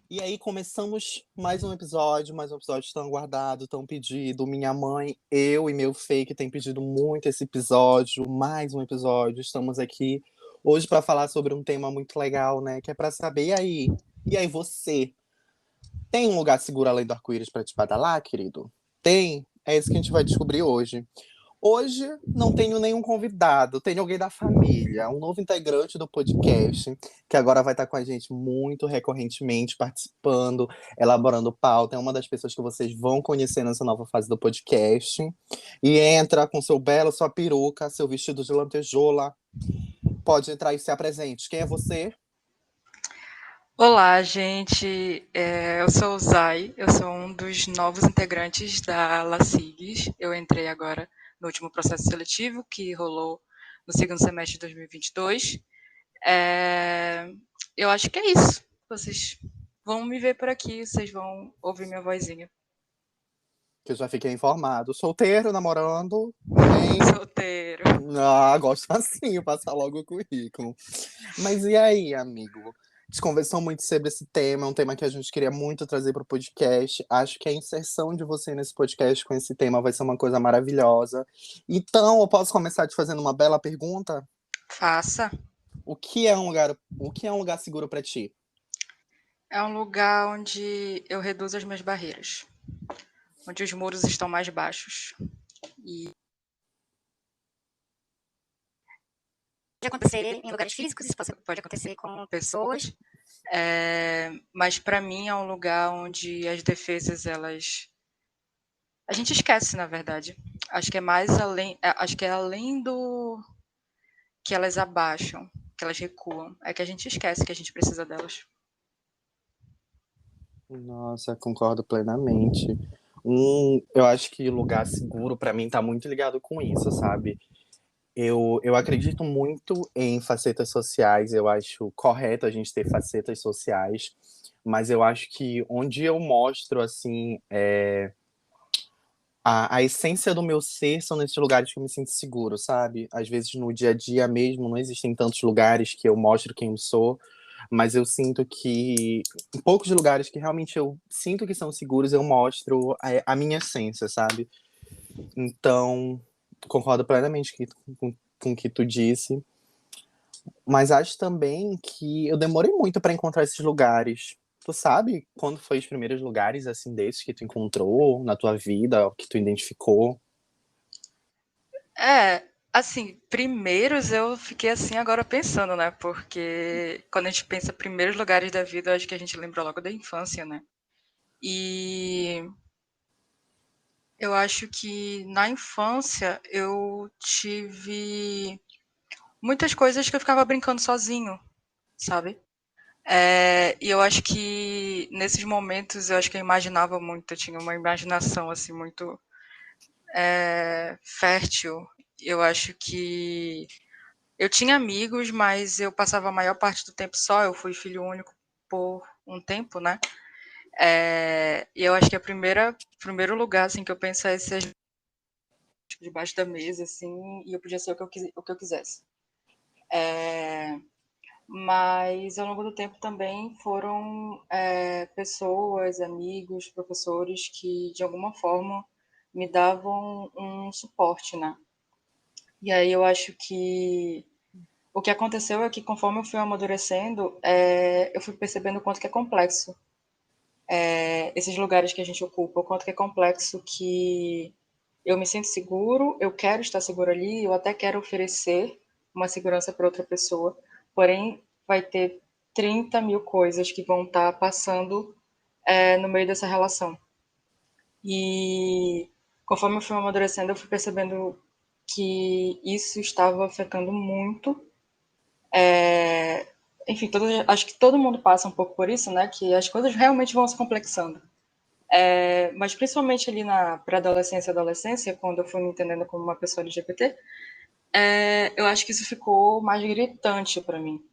E aí começamos mais um episódio tão aguardado, tão pedido. Minha mãe, eu e meu fake tem pedido muito esse episódio, mais um episódio. Estamos aqui hoje para falar sobre um tema muito legal, né? Que é para saber, e aí você, tem um lugar seguro além do arco-íris para te badalar, querido? Tem? É isso que a gente vai descobrir hoje. Hoje não tenho nenhum convidado, tenho alguém da família, um novo integrante do podcast, que agora vai estar com a gente muito recorrentemente, participando, elaborando pauta. É uma das pessoas que vocês vão conhecer nessa nova fase do podcast. E entra com seu belo, sua peruca, seu vestido de lantejola. Pode entrar e se apresente. Quem é você? Olá, gente. Eu sou o Zay, eu sou um dos novos integrantes da LACIGS. Eu entrei agora no último processo seletivo que rolou no segundo semestre de 2022. Eu acho que é isso. Vocês vão me ver por aqui, vocês vão ouvir minha vozinha. Que eu já fiquei informado. Solteiro, namorando, hein? Solteiro. Ah, gosto assim, passar logo o currículo. Mas e aí, amigo? A gente conversou muito sobre esse tema, é um tema que a gente queria muito trazer para o podcast. Acho que a inserção de você nesse podcast com esse tema vai ser uma coisa maravilhosa. Então, eu posso começar te fazendo uma bela pergunta? Faça. O que é um lugar seguro para ti? É um lugar onde eu reduzo as minhas barreiras, onde os muros estão mais baixos. E pode acontecer em lugares físicos, isso pode acontecer com pessoas. Mas para mim é um lugar onde as defesas elas a gente esquece, na verdade. Acho que é mais além, acho que é além do que elas abaixam, que elas recuam, é que a gente esquece que a gente precisa delas. Nossa, concordo plenamente. Eu acho que lugar seguro para mim tá muito ligado com isso, sabe? Eu acredito muito em facetas sociais, eu acho correto a gente ter facetas sociais, mas eu acho que onde eu mostro, assim, a essência do meu ser são nesses lugares que eu me sinto seguro, sabe? Às vezes no dia a dia mesmo não existem tantos lugares que eu mostro quem eu sou, mas eu sinto que em poucos lugares que realmente eu sinto que são seguros, eu mostro a minha essência, sabe? Então, concordo plenamente com o que tu disse. Mas acho também que eu demorei muito pra encontrar esses lugares. Tu sabe quando foi os primeiros lugares assim desses que tu encontrou na tua vida, que tu identificou? Assim, primeiros eu fiquei assim agora pensando, né? Porque quando a gente pensa primeiros lugares da vida, eu acho que a gente lembra logo da infância, né? E eu acho que na infância eu tive muitas coisas que eu ficava brincando sozinho, sabe? E eu acho que nesses momentos eu acho que eu imaginava muito, eu tinha uma imaginação assim muito fértil. Eu acho que eu tinha amigos, mas eu passava a maior parte do tempo só. Eu fui filho único por um tempo, né? E eu acho que primeiro lugar assim que eu penso é ser debaixo da mesa, assim, e eu podia ser o que eu quisesse. Mas ao longo do tempo também foram pessoas, amigos, professores que de alguma forma me davam um suporte, né? E aí eu acho que o que aconteceu é que conforme eu fui amadurecendo, eu fui percebendo o quanto que é complexo esses lugares que a gente ocupa, o quanto que é complexo que eu me sinto seguro, eu quero estar seguro ali, eu até quero oferecer uma segurança para outra pessoa, porém vai ter 30 mil coisas que vão estar passando no meio dessa relação. E conforme eu fui amadurecendo, eu fui percebendo que isso estava afetando muito. Enfim, acho que todo mundo passa um pouco por isso, né? Que as coisas realmente vão se complexando. Mas principalmente ali na pré-adolescência e adolescência, quando eu fui me entendendo como uma pessoa LGBT, eu acho que isso ficou mais gritante para mim,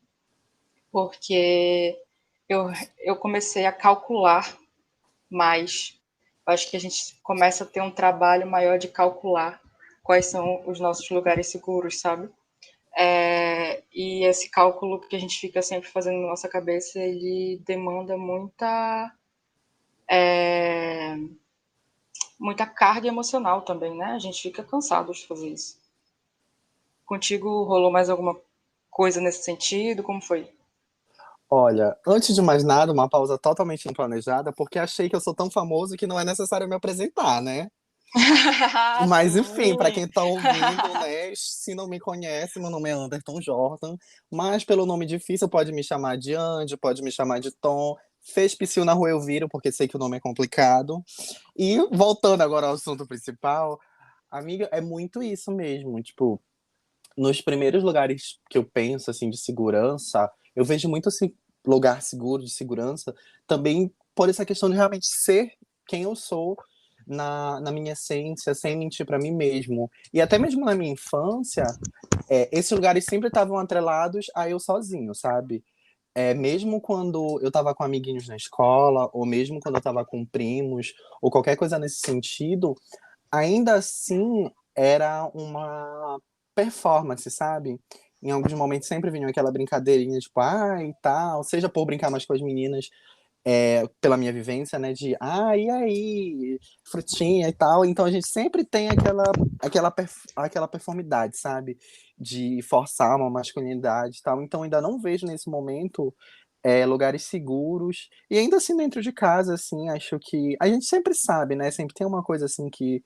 porque eu, eu comecei a calcular mais. Eu acho que a gente começa a ter um trabalho maior de calcular quais são os nossos lugares seguros, sabe? E esse cálculo que a gente fica sempre fazendo na nossa cabeça, ele demanda muita carga emocional também, né? A gente fica cansado de fazer isso. Contigo rolou mais alguma coisa nesse sentido? Como foi? Olha, antes de mais nada, uma pausa totalmente implanejada, porque achei que eu sou tão famoso que não é necessário me apresentar, né? Mas enfim, para Sim! quem tá ouvindo, né, se não me conhece, meu nome é Anderton Jordan, mas pelo nome difícil pode me chamar de Andy, pode me chamar de Tom. Fez psiu na rua eu viro, porque sei que o nome é complicado. E voltando agora ao assunto principal, amiga, é muito isso mesmo. Tipo, nos primeiros lugares que eu penso, assim, de segurança, eu vejo muito esse lugar seguro, de segurança, também por essa questão de realmente ser quem eu sou na minha essência, sem mentir para mim mesmo. E até mesmo na minha infância, esses lugares sempre estavam atrelados a eu sozinho, sabe? Mesmo quando eu tava com amiguinhos na escola, ou mesmo quando eu tava com primos, ou qualquer coisa nesse sentido, ainda assim era uma performance, sabe? Em alguns momentos sempre vinha aquela brincadeirinha, tipo, e tal, seja por brincar mais com as meninas, pela minha vivência, né, de, e aí, frutinha e tal. Então a gente sempre tem aquela performidade, sabe? De forçar uma masculinidade e tal. Então ainda não vejo nesse momento lugares seguros. E ainda assim, dentro de casa, assim, acho que. A gente sempre sabe, né? Sempre tem uma coisa assim que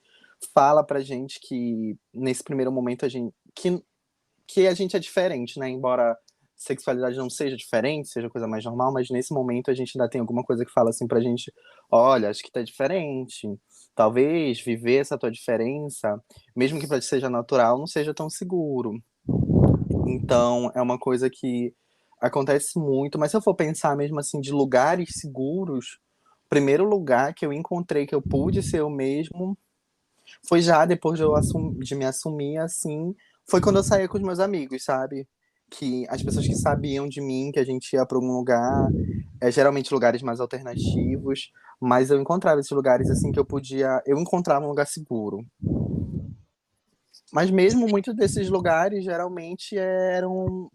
fala pra gente que nesse primeiro momento a gente. Que a gente é diferente, né? Embora sexualidade não seja diferente, seja coisa mais normal, mas nesse momento a gente ainda tem alguma coisa que fala assim pra gente: olha, acho que tá diferente. Talvez viver essa tua diferença, mesmo que pra ti seja natural, não seja tão seguro. Então, é uma coisa que acontece muito, mas se eu for pensar mesmo assim de lugares seguros, o primeiro lugar que eu encontrei que eu pude ser eu mesmo foi já depois de me assumir assim, foi quando eu saía com os meus amigos, sabe? Que as pessoas que sabiam de mim, que a gente ia para algum lugar, geralmente lugares mais alternativos, mas eu encontrava esses lugares assim que eu encontrava um lugar seguro. Mas mesmo muitos desses lugares geralmente eram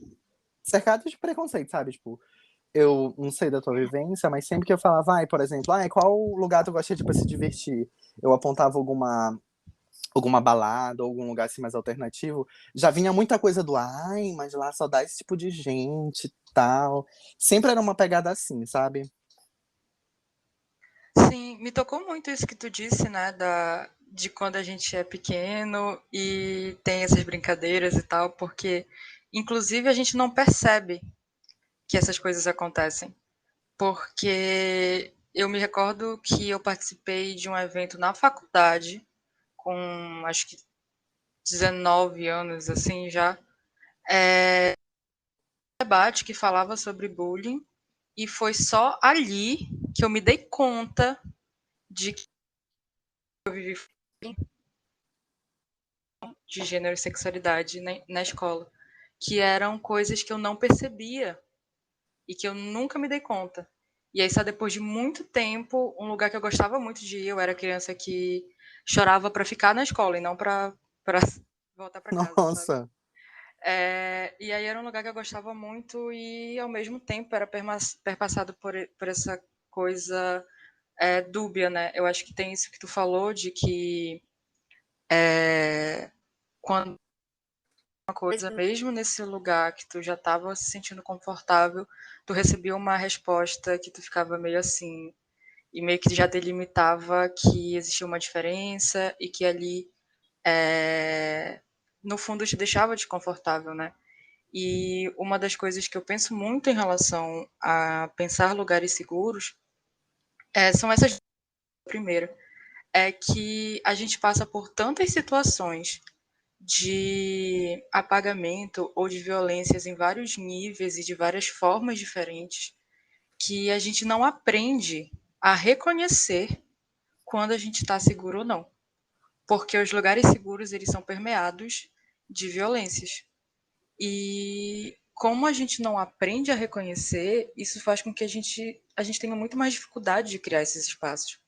cercados de preconceito, sabe? Tipo, eu não sei da tua vivência, mas sempre que eu falava, por exemplo, qual lugar tu gosta de ir pra se divertir? Eu apontava alguma balada, algum lugar assim mais alternativo, já vinha muita coisa do, mas lá só dá esse tipo de gente e tal. Sempre era uma pegada assim, sabe? Sim, me tocou muito isso que tu disse, né, de quando a gente é pequeno e tem essas brincadeiras e tal, porque inclusive a gente não percebe que essas coisas acontecem, porque eu me recordo que eu participei de um evento na faculdade com acho que 19 anos assim já, um debate que falava sobre bullying e foi só ali que eu me dei conta de que eu vivi de gênero e sexualidade na escola, que eram coisas que eu não percebia e que eu nunca me dei conta. E aí, só depois de muito tempo, um lugar que eu gostava muito de ir, eu era criança que chorava para ficar na escola e não para voltar para casa, sabe? Nossa, E aí era um lugar que eu gostava muito e, ao mesmo tempo, era perpassado por essa coisa dúbia, né? Eu acho que tem isso que tu falou de que quando uma coisa, mesmo nesse lugar que tu já estava se sentindo confortável, tu recebia uma resposta que tu ficava meio assim, e meio que já delimitava que existia uma diferença e que ali, no fundo, te deixava desconfortável, né? E uma das coisas que eu penso muito em relação a pensar lugares seguros são essas. Primeiro, é que a gente passa por tantas situações de apagamento ou de violências em vários níveis e de várias formas diferentes, que a gente não aprende a reconhecer quando a gente está seguro ou não. Porque os lugares seguros, eles são permeados de violências. E como a gente não aprende a reconhecer, isso faz com que a gente tenha muito mais dificuldade de criar esses espaços.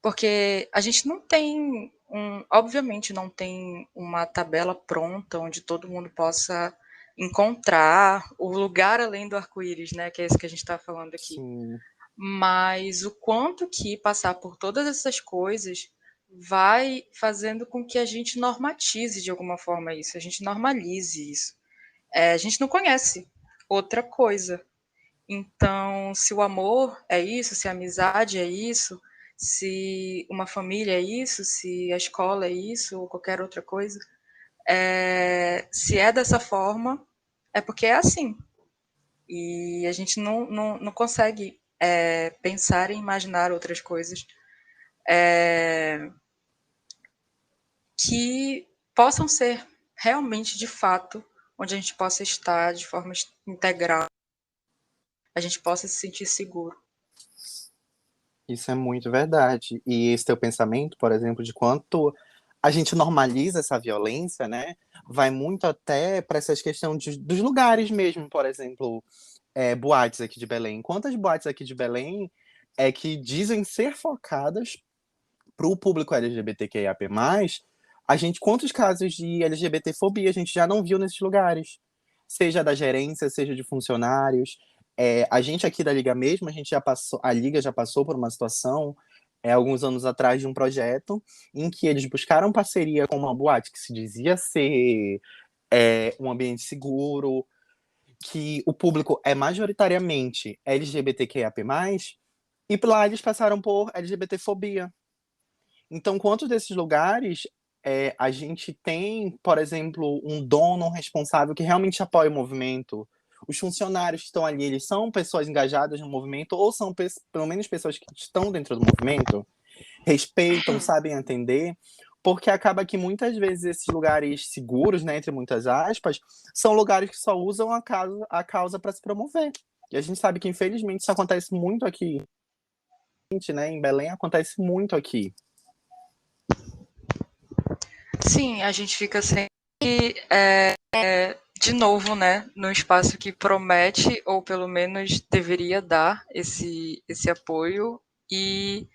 Porque a gente não tem obviamente não tem uma tabela pronta onde todo mundo possa encontrar o lugar além do arco-íris, né? Que é isso que a gente está falando aqui. Sim. Mas o quanto que passar por todas essas coisas vai fazendo com que a gente normatize de alguma forma isso, a gente normalize isso. A gente não conhece outra coisa. Então, se o amor é isso, se a amizade é isso, se uma família é isso, se a escola é isso, ou qualquer outra coisa, se é dessa forma, é porque é assim. E a gente não consegue pensar e imaginar outras coisas que possam ser realmente, de fato, onde a gente possa estar de forma integral, a gente possa se sentir seguro. Isso é muito verdade. E esse teu pensamento, por exemplo, de quanto a gente normaliza essa violência, né? Vai muito até para essas questões dos lugares mesmo, por exemplo, boates aqui de Belém. Quantas boates aqui de Belém é que dizem ser focadas para o público LGBTQIAP+, a gente, quantos casos de LGBTfobia a gente já não viu nesses lugares? Seja da gerência, seja de funcionários. A gente aqui da Liga mesmo, a gente já passou, a Liga já passou por uma situação, alguns anos atrás, de um projeto em que eles buscaram parceria com uma boate que se dizia ser um ambiente seguro, que o público é majoritariamente LGBTQIAP+, e lá eles passaram por LGBTfobia. Então, quantos desses lugares a gente tem, por exemplo, um dono, um responsável que realmente apoia o movimento? Os funcionários que estão ali, eles são pessoas engajadas no movimento ou são pelo menos pessoas que estão dentro do movimento? Respeitam, sabem atender? Porque acaba que muitas vezes esses lugares seguros, né, entre muitas aspas, são lugares que só usam a causa para se promover. E a gente sabe que, infelizmente, isso acontece muito aqui, né? Em Belém acontece muito aqui. Sim, a gente fica sempre de novo, né, num espaço que promete, ou pelo menos deveria dar esse apoio, e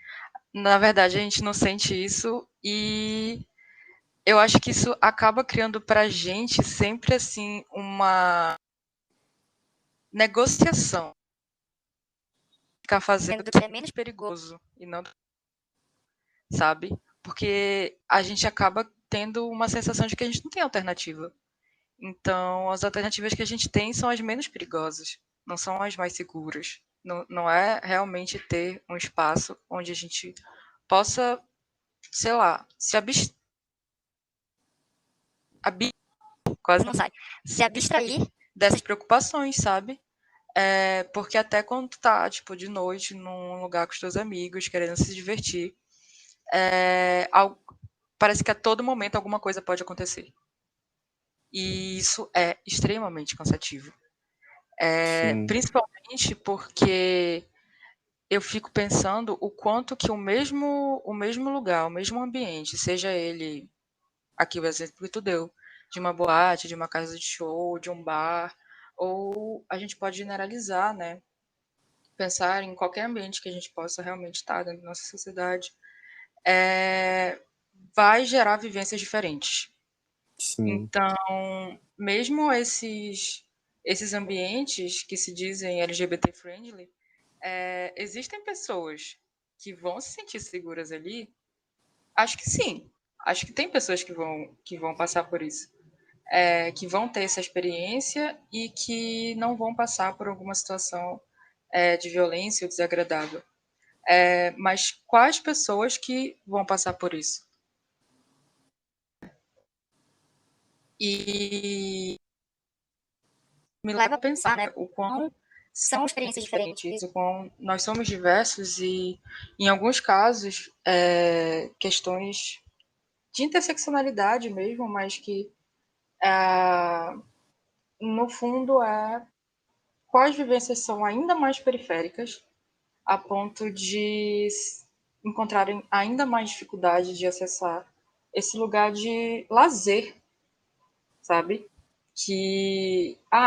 na verdade a gente não sente isso, e eu acho que isso acaba criando pra gente sempre assim uma negociação, ficar fazendo o que é menos perigoso e não, sabe? Porque a gente acaba tendo uma sensação de que a gente não tem alternativa. Então, as alternativas que a gente tem são as menos perigosas, não são as mais seguras. Não é realmente ter um espaço onde a gente possa, sei lá, quase não sai, se abstrair dessas preocupações, sabe? Porque até quando tu tá, tipo, de noite num lugar com os teus amigos, querendo se divertir, parece que a todo momento alguma coisa pode acontecer. E isso é extremamente cansativo. Principalmente porque eu fico pensando o quanto que o mesmo lugar, o mesmo ambiente, seja ele, aqui o exemplo que tu deu, de uma boate, de uma casa de show, de um bar, ou a gente pode generalizar, né? Pensar em qualquer ambiente que a gente possa realmente estar dentro da nossa sociedade, vai gerar vivências diferentes. Sim. Então, mesmo esses ambientes que se dizem LGBT friendly, existem pessoas que vão se sentir seguras ali? Acho que sim. Acho que tem pessoas que vão passar por isso. Que vão ter essa experiência e que não vão passar por alguma situação de violência ou desagradável. Mas quais pessoas que vão passar por isso? E me leva a pensar, né, o quão são experiências diferentes, o quão nós somos diversos e, em alguns casos, questões de interseccionalidade mesmo, mas que, no fundo, quais vivências são ainda mais periféricas, a ponto de encontrarem ainda mais dificuldade de acessar esse lugar de lazer, sabe?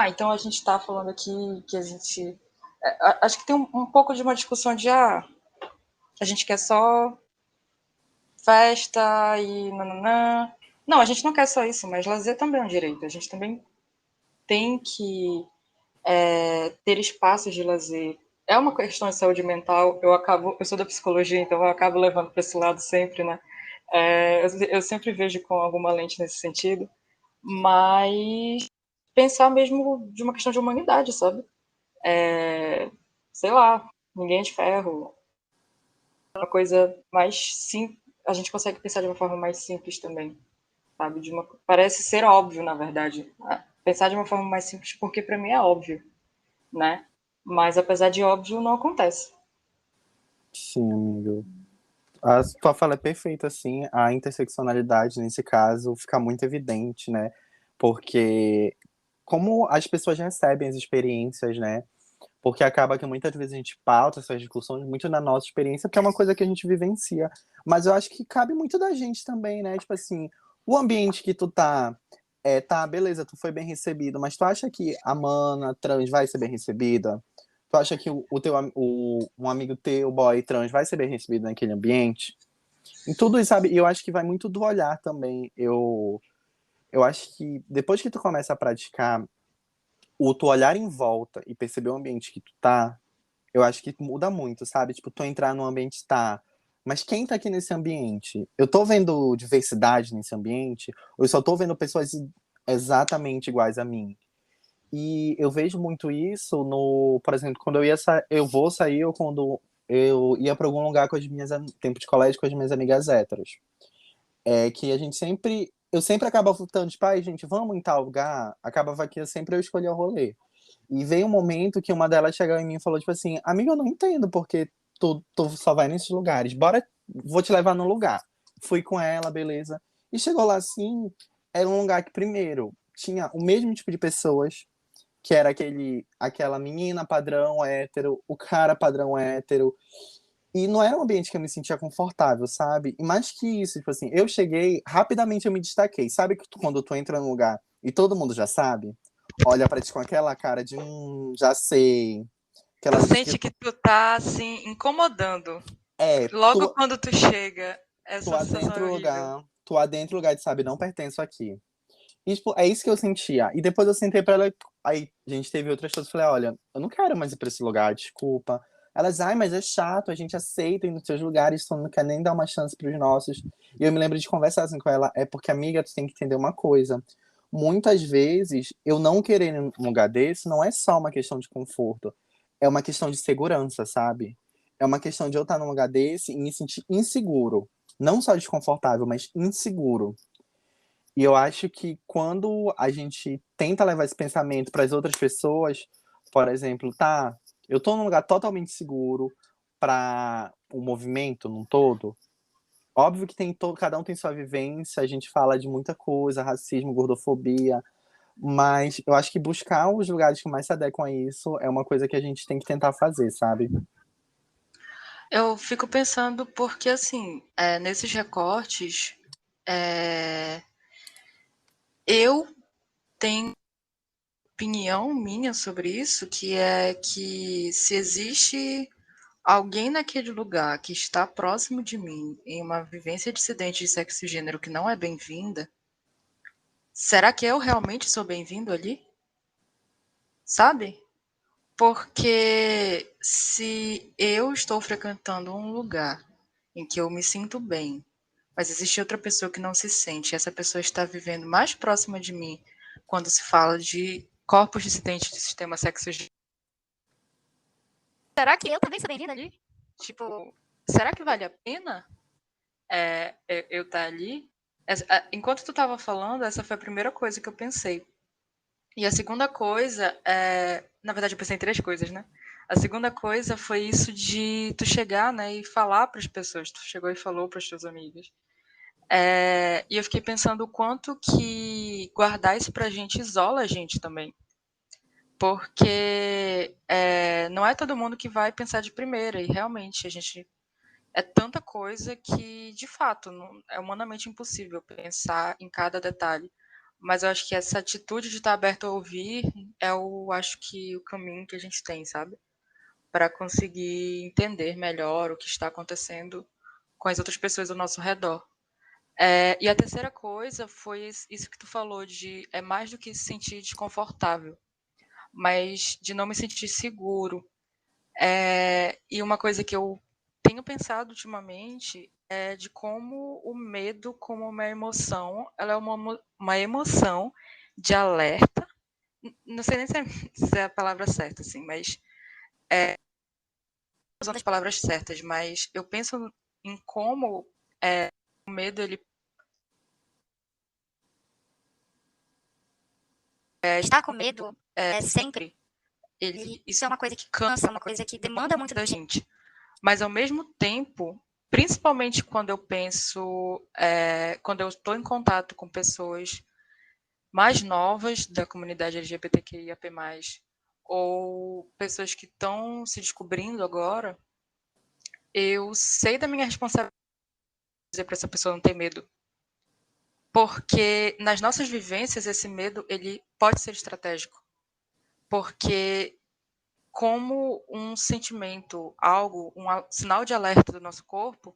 Então a gente está falando aqui que a gente. Acho que tem um pouco de uma discussão de a gente quer só festa e nananã. Não, a gente não quer só isso, mas lazer também é um direito. A gente também tem que ter espaços de lazer. É uma questão de saúde mental. Eu sou da psicologia, então eu acabo levando para esse lado sempre, né? Eu sempre vejo com alguma lente nesse sentido, mas pensar mesmo de uma questão de humanidade, sabe? Sei lá, ninguém é de ferro. Uma coisa mais simples, a gente consegue pensar de uma forma mais simples também, sabe? Parece ser óbvio, na verdade. Pensar de uma forma mais simples, porque para mim é óbvio, né? Mas apesar de óbvio, não acontece. Sim, amigo. A tua fala é perfeita, assim. A interseccionalidade, nesse caso, fica muito evidente, né? Porque como as pessoas recebem as experiências, né? Porque acaba que muitas vezes a gente pauta essas discussões muito na nossa experiência, porque é uma coisa que a gente vivencia. Mas eu acho que cabe muito da gente também, né? Tipo assim, o ambiente que tu tá, tá, beleza, tu foi bem recebido, mas tu acha que a mana trans vai ser bem recebida? Tu acha que um amigo teu, boy trans, vai ser bem recebido naquele ambiente? Em tudo isso, sabe? E eu acho que vai muito do olhar também. Eu acho que depois que tu começa a praticar, o tu olhar em volta e perceber o ambiente que tu tá, eu acho que muda muito, sabe? Tipo, tu entrar num ambiente, tá, mas quem tá aqui nesse ambiente? Eu tô vendo diversidade nesse ambiente? Ou eu só tô vendo pessoas exatamente iguais a mim? E eu vejo muito isso no, por exemplo, quando eu vou sair ou quando eu ia para algum lugar com as tempo de colégio com as minhas amigas héteros. É que a gente sempre, eu sempre acaba voltando, tipo, ai, gente, vamos em tal lugar, acabava que sempre eu escolhia o rolê. E veio um momento que uma delas chegou em mim e falou, tipo assim, amiga, eu não entendo porque tu só vai nesses lugares. Bora, vou te levar no lugar. Fui com ela, beleza. E chegou lá assim, era um lugar que, primeiro, tinha o mesmo tipo de pessoas, que era aquela menina padrão hétero, o cara padrão hétero. E não era um ambiente que eu me sentia confortável, sabe? E mais que isso, tipo assim, eu cheguei, rapidamente eu me destaquei. Sabe que quando tu entra num lugar e todo mundo já sabe? Olha pra ti com aquela cara de já sei. Tu Aquela gente que sente que tu tá, assim, incomodando. é, Logo quando tu chega, tu essa sensação é adentra o horrível. lugar, tu adentra o lugar de sabe, não pertenço aqui. E, tipo, é isso que eu sentia. E depois eu sentei pra ela, aí a gente teve outras coisas, eu falei, olha, eu não quero mais ir pra esse lugar, desculpa. Elas, ai, mas é chato, a gente aceita ir nos seus lugares, tu não quer nem dar uma chance pros nossos. E eu me lembro de conversar assim com ela, é porque, amiga, tu tem que entender uma coisa. Muitas vezes, eu não querer ir num lugar desse não é só uma questão de conforto, é uma questão de segurança, sabe? É uma questão de eu estar num lugar desse e me sentir inseguro. Não só desconfortável, mas inseguro. E eu acho que quando a gente tenta levar esse pensamento para as outras pessoas, por exemplo, tá, eu tô num lugar totalmente seguro para o movimento num todo. Óbvio que cada um tem sua vivência, a gente fala de muita coisa, racismo, gordofobia, mas eu acho que buscar os lugares que mais se adequam a isso é uma coisa que a gente tem que tentar fazer, sabe? Eu fico pensando porque, assim, nesses recortes, é, eu tenho opinião minha sobre isso, que é que se existe alguém naquele lugar que está próximo de mim em uma vivência dissidente de sexo e gênero que não é bem-vinda, será que eu realmente sou bem-vindo ali? Sabe? Porque se eu estou frequentando um lugar em que eu me sinto bem, mas existe outra pessoa que não se sente, e essa pessoa está vivendo mais próxima de mim quando se fala de corpos dissidentes do sistema sexo. Será que eu também sou bem-vinda ali? Tipo, será que vale a pena eu estar ali? Enquanto tu estava falando, essa foi a primeira coisa que eu pensei. E a segunda coisa na verdade, eu pensei em três coisas, né? A segunda coisa foi isso de tu chegar, né, e falar para as pessoas. Tu chegou e falou para as tuas amigas. E eu fiquei pensando o quanto que guardar isso pra gente isola a gente também. Porque não é todo mundo que vai pensar de primeira. E realmente, a gente é tanta coisa que, de fato, não, é humanamente impossível pensar em cada detalhe. Mas eu acho que essa atitude de estar aberto a ouvir acho que o caminho que a gente tem, sabe? Para conseguir entender melhor o que está acontecendo com as outras pessoas ao nosso redor. E a terceira coisa foi isso que tu falou de é mais do que se sentir desconfortável, mas de não me sentir seguro. E uma coisa que eu tenho pensado ultimamente é de como o medo, como uma emoção, ela é uma emoção de alerta. Não sei nem se é a palavra certa, assim, mas usando as palavras certas, mas eu penso em como o medo ele Estar com medo sempre, isso é uma coisa que cansa, uma coisa que demanda muito da gente. Mas ao mesmo tempo, principalmente quando eu penso, quando eu estou em contato com pessoas mais novas da comunidade LGBTQIAP+, ou pessoas que estão se descobrindo agora, eu sei da minha responsabilidade de dizer para essa pessoa não ter medo. Porque nas nossas vivências, esse medo ele pode ser estratégico. Porque como um sentimento, algo, um sinal de alerta do nosso corpo,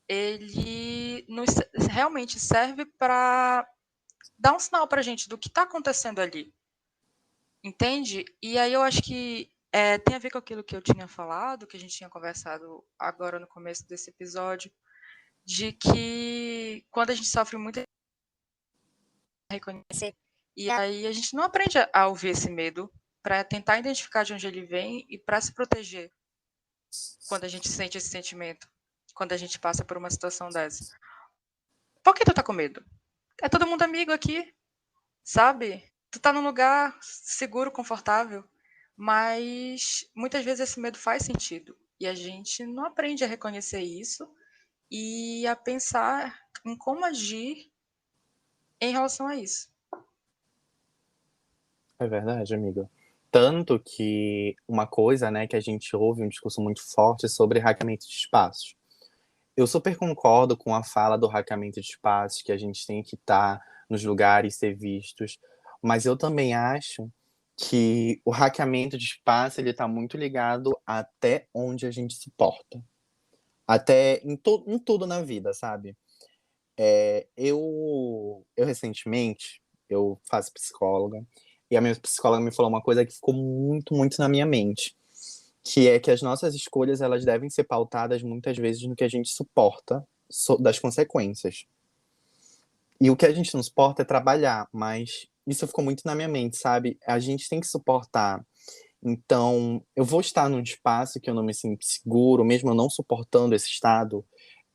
ele realmente serve para dar um sinal para a gente do que está acontecendo ali. Entende? E aí eu acho que tem a ver com aquilo que eu tinha falado, que a gente tinha conversado agora no começo desse episódio, de que quando a gente sofre muito reconhecer, e aí a gente não aprende a ouvir esse medo para tentar identificar de onde ele vem e para se proteger quando a gente sente esse sentimento, quando a gente passa por uma situação dessa. Por que tu tá com medo? É todo mundo amigo aqui, sabe? Tu tá num lugar seguro, confortável, mas muitas vezes esse medo faz sentido e a gente não aprende a reconhecer isso e a pensar em como agir em relação a isso. É verdade, amiga. Tanto que uma coisa, né, que a gente ouve um discurso muito forte sobre hackeamento de espaços. Eu super concordo com a fala do hackeamento de espaços, que a gente tem que estar nos lugares, ser vistos. Mas eu também acho que o hackeamento de espaço, ele tá muito ligado até onde a gente suporta. Até em tudo na vida, sabe? Eu recentemente, eu faço psicóloga, e a minha psicóloga me falou uma coisa que ficou muito, muito na minha mente, que é que as nossas escolhas, elas devem ser pautadas muitas vezes no que a gente suporta das consequências. E o que a gente não suporta é trabalhar, mas isso ficou muito na minha mente, sabe? A gente tem que suportar. Então, eu vou estar num espaço que eu não me sinto seguro, mesmo eu não suportando esse estado,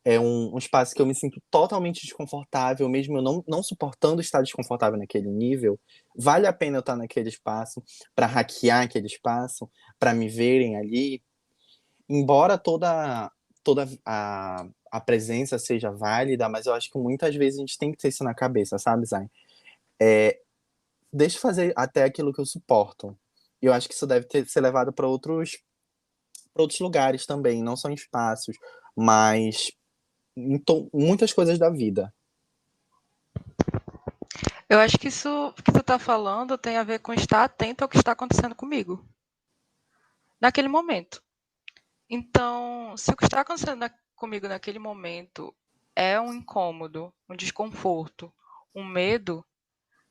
é um espaço que eu me sinto totalmente desconfortável, mesmo eu não suportando estar desconfortável naquele nível. Vale a pena eu estar naquele espaço para hackear aquele espaço, para me verem ali. Embora toda a presença seja válida, mas eu acho que muitas vezes a gente tem que ter isso na cabeça, sabe, Zay? Deixa eu fazer até aquilo que eu suporto. E eu acho que isso deve ser levado para outros lugares também, não só em espaços, mas muitas coisas da vida. Eu acho que isso que tu está falando tem a ver com estar atento ao que está acontecendo comigo, naquele momento. Então, se o que está acontecendo comigo naquele momento é um incômodo, um desconforto, um medo,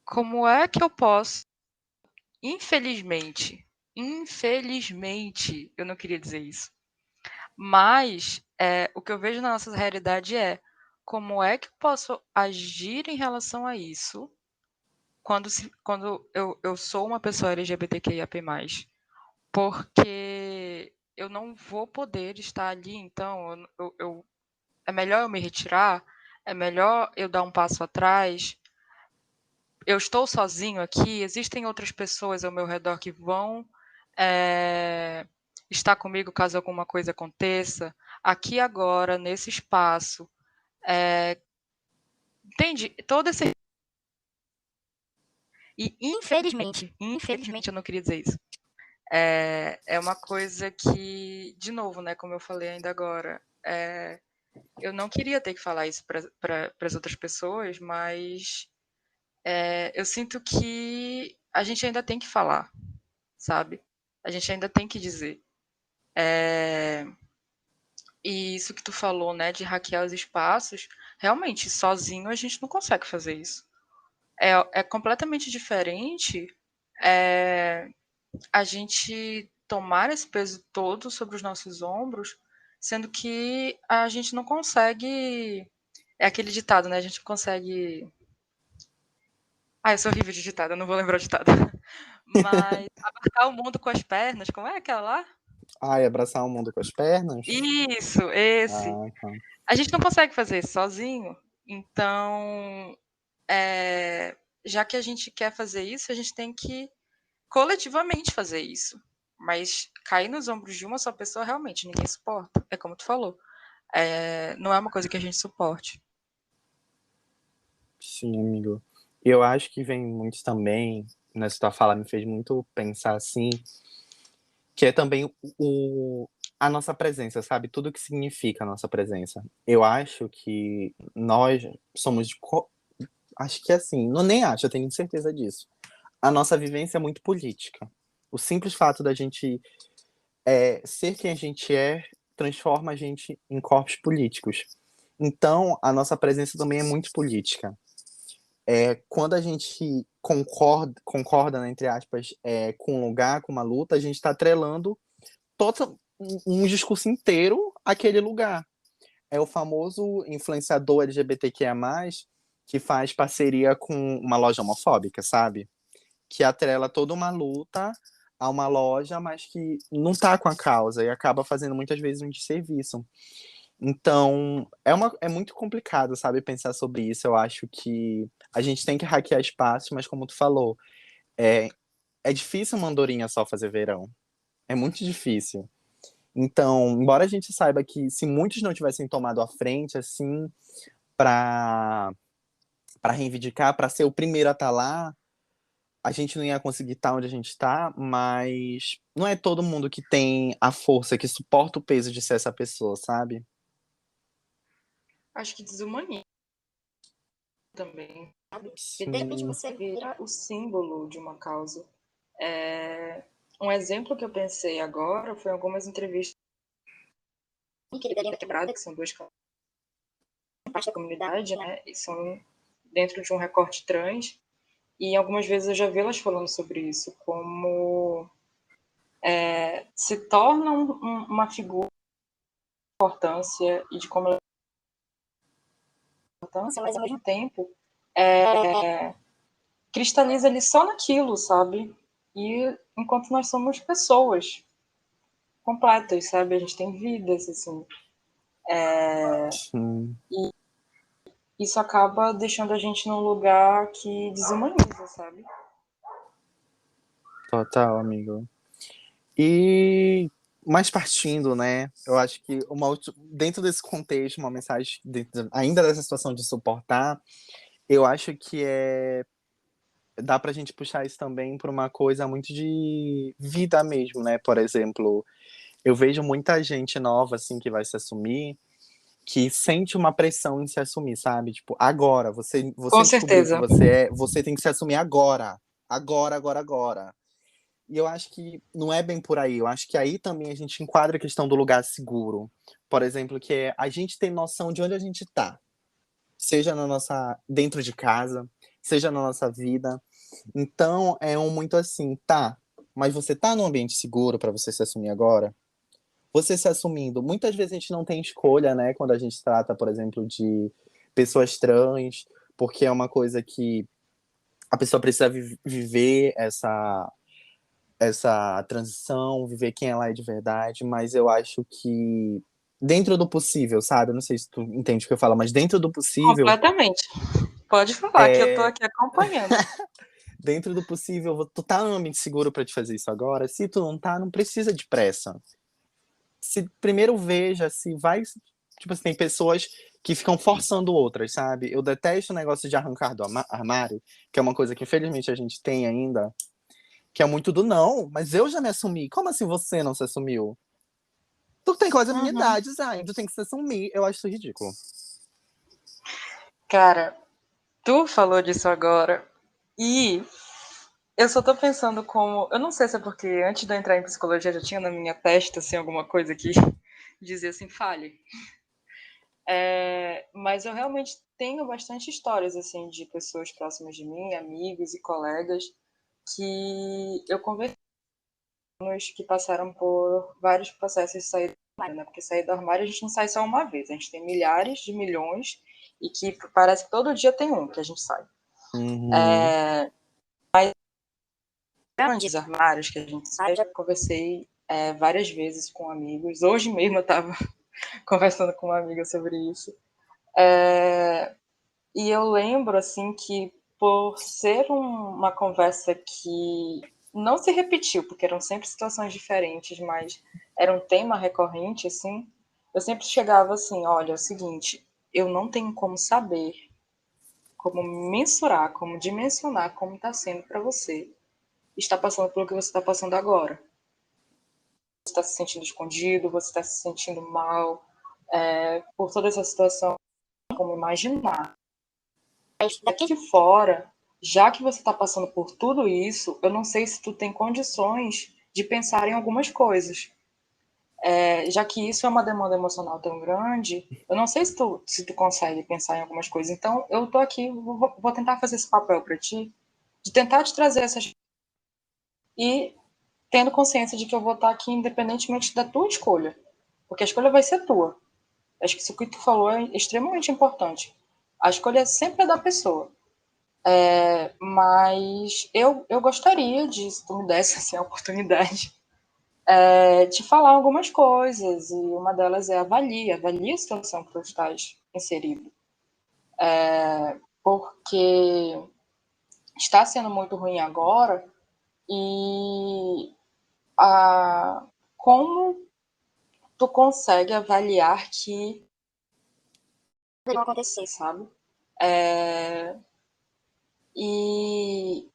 como é que eu posso, infelizmente, eu não queria dizer isso, mas o que eu vejo na nossa realidade é como é que eu posso agir em relação a isso quando eu sou uma pessoa LGBTQIAP+, porque eu não vou poder estar ali, então é melhor eu me retirar, é melhor eu dar um passo atrás, eu estou sozinho aqui, existem outras pessoas ao meu redor que vão estar comigo caso alguma coisa aconteça, aqui agora, nesse espaço, entende? Todo esse... E infelizmente eu não queria dizer isso. É uma coisa que, de novo, né, como eu falei ainda agora, eu não queria ter que falar isso para as outras pessoas, mas eu sinto que a gente ainda tem que falar, sabe? A gente ainda tem que dizer. E isso que tu falou, né, de hackear os espaços, realmente, sozinho a gente não consegue fazer isso. É completamente diferente a gente tomar esse peso todo sobre os nossos ombros, sendo que a gente não consegue. É aquele ditado, né? A gente não consegue. Eu sou horrível de ditado, eu não vou lembrar o ditado. Mas abarcar o mundo com as pernas, como é aquela lá? Ai, abraçar o mundo com as pernas? Isso, esse. Ah, tá. A gente não consegue fazer isso sozinho. Então, já que a gente quer fazer isso, a gente tem que coletivamente fazer isso. Mas cair nos ombros de uma só pessoa, realmente, ninguém suporta. É como tu falou. Não é uma coisa que a gente suporte. Sim, amigo. Eu acho que vem muito também, nessa tua fala me fez muito pensar assim, que é também a nossa presença, sabe? Tudo que significa a nossa presença. Eu acho que nós somos acho que assim, não nem acho, eu tenho certeza disso. A nossa vivência é muito política. O simples fato da gente ser quem a gente é transforma a gente em corpos políticos. Então, a nossa presença também é muito política. Quando a gente concorda, né, entre aspas, com um lugar, com uma luta, a gente está atrelando um discurso inteiro àquele lugar. É o famoso influenciador LGBTQIA+, que faz parceria com uma loja homofóbica, sabe? Que atrela toda uma luta a uma loja, mas que não tá com a causa e acaba fazendo muitas vezes um desserviço. Então, é muito complicado, sabe, pensar sobre isso. Eu acho que a gente tem que hackear espaço, mas como tu falou, é, é difícil uma andorinha só fazer verão. É muito difícil. Então, embora a gente saiba que se muitos não tivessem tomado a frente, assim, para reivindicar, para ser o primeiro a estar lá, a gente não ia conseguir estar onde a gente está, mas não é todo mundo que tem a força, que suporta o peso de ser essa pessoa, sabe? Acho que desumaniza também. Porque de repente Sim. você vira o símbolo de uma causa. Um exemplo que eu pensei agora foi em algumas entrevistas da Quebrada, que são duas parte da comunidade, né? E são dentro de um recorte trans. E algumas vezes eu já vi elas falando sobre isso, como se torna uma figura de importância e de como ela importância, mas ao mesmo tempo cristaliza ali só naquilo, sabe? E enquanto nós somos pessoas completas, sabe? A gente tem vidas, assim. Sim. Isso acaba deixando a gente num lugar que desumaniza, sabe? Total, amigo. E mais partindo, né? Eu acho que dentro desse contexto, uma mensagem ainda dessa situação de suportar, eu acho que dá pra gente puxar isso também para uma coisa muito de vida mesmo, né? Por exemplo, eu vejo muita gente nova assim que vai se assumir, que sente uma pressão em se assumir, sabe? Tipo, agora, Com você descobriu que certeza. você tem que se assumir agora. Agora, agora, agora. E eu acho que não é bem por aí. Eu acho que aí também a gente enquadra a questão do lugar seguro. Por exemplo, que é a gente ter noção de onde a gente tá. Seja dentro de casa, seja na nossa vida. Então, é muito assim, tá, mas você tá num ambiente seguro para você se assumir agora? Você se assumindo, muitas vezes a gente não tem escolha, né, quando a gente trata, por exemplo, de pessoas trans, porque é uma coisa que a pessoa precisa viver essa transição, viver quem ela é de verdade, mas eu acho que dentro do possível, sabe? Eu não sei se tu entende o que eu falo, mas dentro do possível, Completamente. Pode falar que eu tô é, aqui acompanhando. dentro do possível, tu tá num ambiente seguro para te fazer isso agora. Se tu não tá, não precisa de pressa. Se primeiro veja se vai, tipo assim, tem pessoas que ficam forçando outras, sabe? Eu detesto o negócio de arrancar do armário, que é uma coisa que infelizmente a gente tem ainda, que é muito do não, mas eu já me assumi. Como assim você não se assumiu? Tu tem quase a minha Uhum. idade, Zayn, tu tem que se assumir. Eu acho isso ridículo. Cara, tu falou disso agora e eu só tô pensando como. Eu não sei se é porque antes de eu entrar em psicologia já tinha na minha testa assim, alguma coisa que dizia assim, fale. Mas eu realmente tenho bastante histórias assim de pessoas próximas de mim, amigos e colegas, que eu conversei que passaram por vários processos de saída do armário, né? Porque sair do armário a gente não sai só uma vez, a gente tem milhares de milhões e que parece que todo dia tem um que a gente sai. Uhum. Grandes armários que a gente sai, eu já conversei várias vezes com amigos. Hoje mesmo eu estava conversando com uma amiga sobre isso. E eu lembro, assim, que por ser uma conversa que não se repetiu, porque eram sempre situações diferentes, mas era um tema recorrente, assim, eu sempre chegava assim, olha, é o seguinte, eu não tenho como saber, como mensurar, como dimensionar como está sendo para você estar passando pelo que você está passando agora. Você está se sentindo escondido, você está se sentindo mal, por toda essa situação, como imaginar. Daqui de fora, já que você está passando por tudo isso, eu não sei se tu tem condições de pensar em algumas coisas. Já que isso é uma demanda emocional tão grande, eu não sei se tu consegue pensar em algumas coisas. Então, eu tô aqui, vou tentar fazer esse papel para ti, de tentar te trazer essas e tendo consciência de que eu vou estar aqui independentemente da tua escolha, porque a escolha vai ser tua. Acho que isso que tu falou é extremamente importante. A escolha sempre é da pessoa. Mas eu gostaria de, se tu me desse assim, a oportunidade, de falar algumas coisas, e uma delas é avalie a situação que tu estás inserido. Porque está sendo muito ruim agora, e como tu consegue avaliar que vai acontecer, sabe? E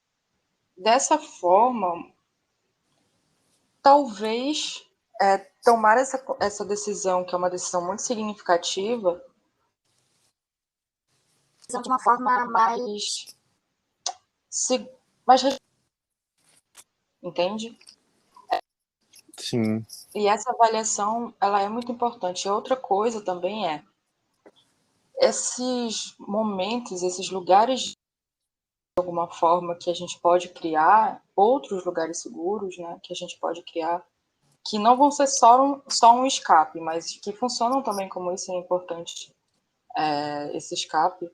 dessa forma, talvez tomar essa decisão, que é uma decisão muito significativa, de uma forma mais entende? Sim. E essa avaliação, ela é muito importante. Outra coisa também esses momentos, esses lugares, de alguma forma, que a gente pode criar, outros lugares seguros, né, que a gente pode criar, que não vão ser só um escape, mas que funcionam também como isso, é importante, esse escape.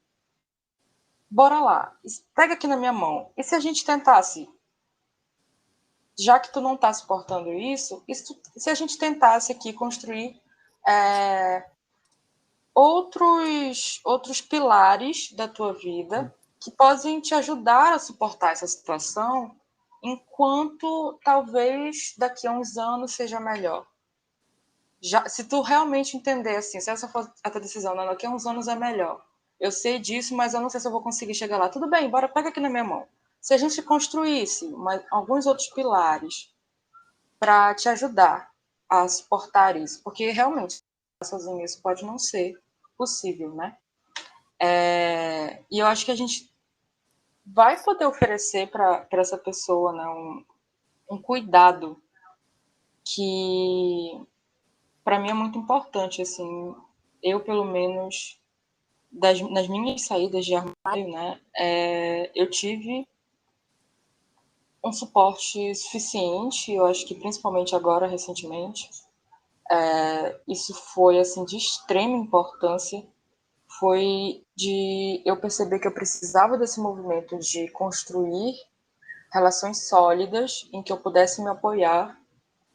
Bora lá, pega aqui na minha mão. E se a gente tentasse, já que tu não está suportando isso, se a gente tentasse aqui construir outros pilares da tua vida que podem te ajudar a suportar essa situação, enquanto talvez daqui a uns anos seja melhor. Se tu realmente entender assim, se essa for a tua decisão, não, daqui a uns anos é melhor. Eu sei disso, mas eu não sei se eu vou conseguir chegar lá. Tudo bem, bora, pega aqui na minha mão. Se a gente construísse alguns outros pilares para te ajudar a suportar isso, porque realmente sozinho isso pode não ser possível, né? E eu acho que a gente vai poder oferecer para essa pessoa, né, um cuidado que para mim é muito importante, assim. Eu, pelo menos, nas minhas saídas de armário, né, eu tive um suporte suficiente, eu acho que principalmente agora, recentemente. Isso foi, assim, de extrema importância. Foi de eu perceber que eu precisava desse movimento de construir relações sólidas em que eu pudesse me apoiar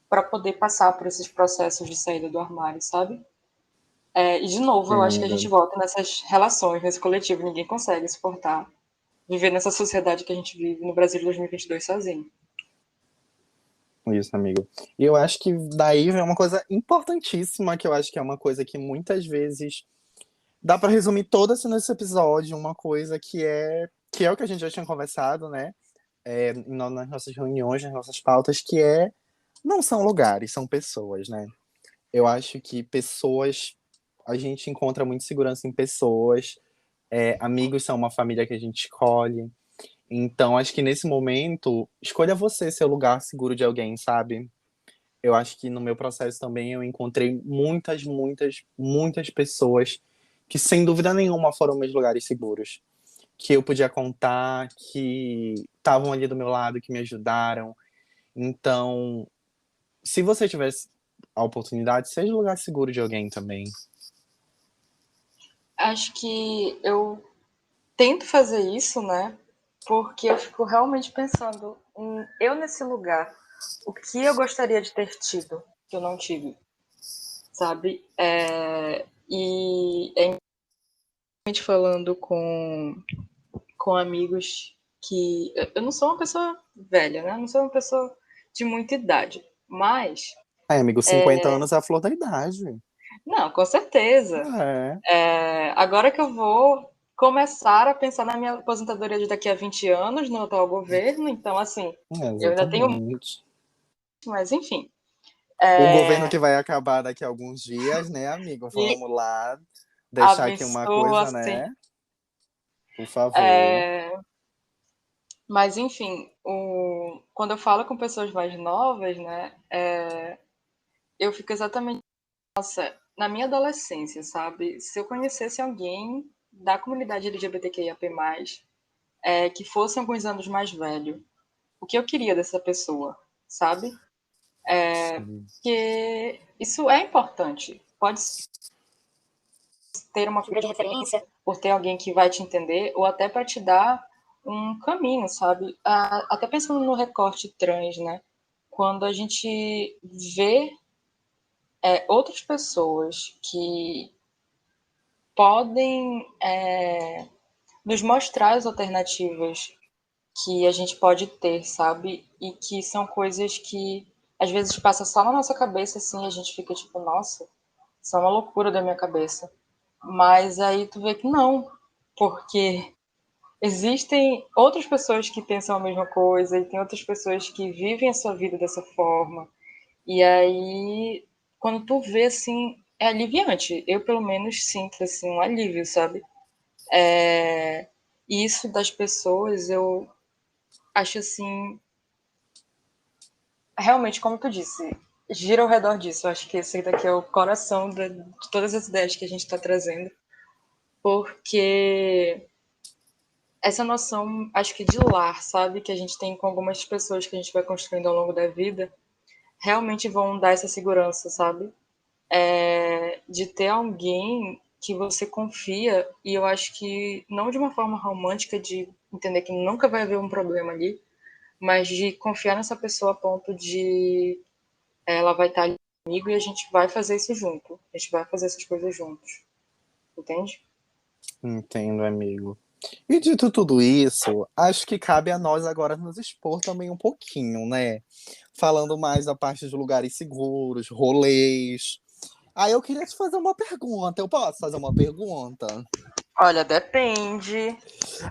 para poder passar por esses processos de saída do armário, sabe? E, de novo, eu acho que a gente Sim, volta nessas relações, nesse coletivo. Ninguém consegue suportar viver nessa sociedade que a gente vive no Brasil de 2022 sozinho. isso, amigo. E eu acho que daí vem uma coisa importantíssima, que eu acho que é uma coisa que muitas vezes dá pra resumir todo assim nesse episódio, uma coisa que é o que a gente já tinha conversado, né? Nas nossas reuniões, nas nossas pautas, que não são lugares, são pessoas, né? Eu acho que pessoas, a gente encontra muito segurança em pessoas, amigos são uma família que a gente escolhe. Então, acho que nesse momento, escolha você ser o lugar seguro de alguém, sabe? eu acho que no meu processo também eu encontrei muitas, muitas, muitas pessoas que, sem dúvida nenhuma, foram meus lugares seguros. Que eu podia contar, que estavam ali do meu lado, que me ajudaram. Então, se você tivesse a oportunidade, seja um lugar seguro de alguém também. Acho que eu tento fazer isso, né? Porque eu fico realmente pensando em eu nesse lugar, o que eu gostaria de ter tido, que eu não tive, sabe? E é realmente falando com amigos que. Eu não sou uma pessoa velha, né? Eu não sou uma pessoa de muita idade. Mas. Ai, amigo, 50 anos é a flor da idade. Não, com certeza. É, Agora que eu vou começar a pensar na minha aposentadoria de daqui a 20 anos no atual governo, então, assim, eu ainda tenho muito, exatamente. mas enfim. O governo que vai acabar daqui a alguns dias, né, amigo? E Vamos lá deixar aqui uma abençoa, coisa, assim. né? Por favor. Mas, enfim, quando eu falo com pessoas mais novas, né, eu fico exatamente na minha adolescência, sabe? Se eu conhecesse alguém da comunidade LGBTQIAP+, que fosse alguns anos mais velho, o que eu queria dessa pessoa, sabe? Sim. Porque isso é importante. Pode ter uma figura de referência, por ter alguém que vai te entender, ou até para te dar um caminho, sabe? Até pensando no recorte trans, né? Quando a gente vê outras pessoas que podem nos mostrar as alternativas que a gente pode ter, sabe? E que são coisas que às vezes passa só na nossa cabeça, assim, a gente fica tipo, nossa, isso é uma loucura da minha cabeça. Mas aí tu vê que não, porque existem outras pessoas que pensam a mesma coisa e tem outras pessoas que vivem a sua vida dessa forma. E aí, quando tu vê, assim, é aliviante. Eu, pelo menos, sinto, assim, um alívio, sabe? E isso das pessoas, eu acho, assim, realmente, como tu disse, gira ao redor disso. Eu acho que esse daqui é o coração de todas as ideias que a gente está trazendo. Porque essa noção, acho que de lar, sabe? Que a gente tem com algumas pessoas que a gente vai construindo ao longo da vida, realmente vão dar essa segurança, sabe? De ter alguém que você confia, e eu acho que não de uma forma romântica, de entender que nunca vai haver um problema ali, mas de confiar nessa pessoa a ponto de ela vai estar ali comigo e a gente vai fazer isso junto. A gente vai fazer essas coisas juntos. Entende? Entendo, amigo. E dito tudo isso, acho que cabe a nós agora nos expor também um pouquinho, né? Falando mais da parte de lugares seguros, rolês. Aí eu queria te fazer uma pergunta. Eu posso fazer uma pergunta? Olha, depende.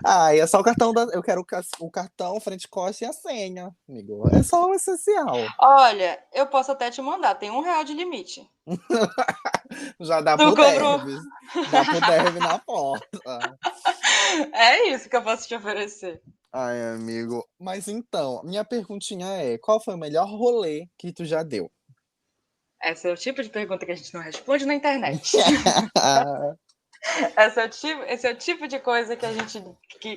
Ah, e é só o cartão da. Eu quero o cartão, frente costa e a senha, amigo. É só o essencial. Olha, eu posso até te mandar, tem R$ 1 de limite. Já dá Tu pro cobrou. derby. Dá pro derby na porta. É isso que eu posso te oferecer. Ai, amigo. Mas então, minha perguntinha é: qual foi o melhor rolê que tu já deu? Esse é o tipo de pergunta que a gente não responde na internet. Esse é o tipo de coisa que a gente que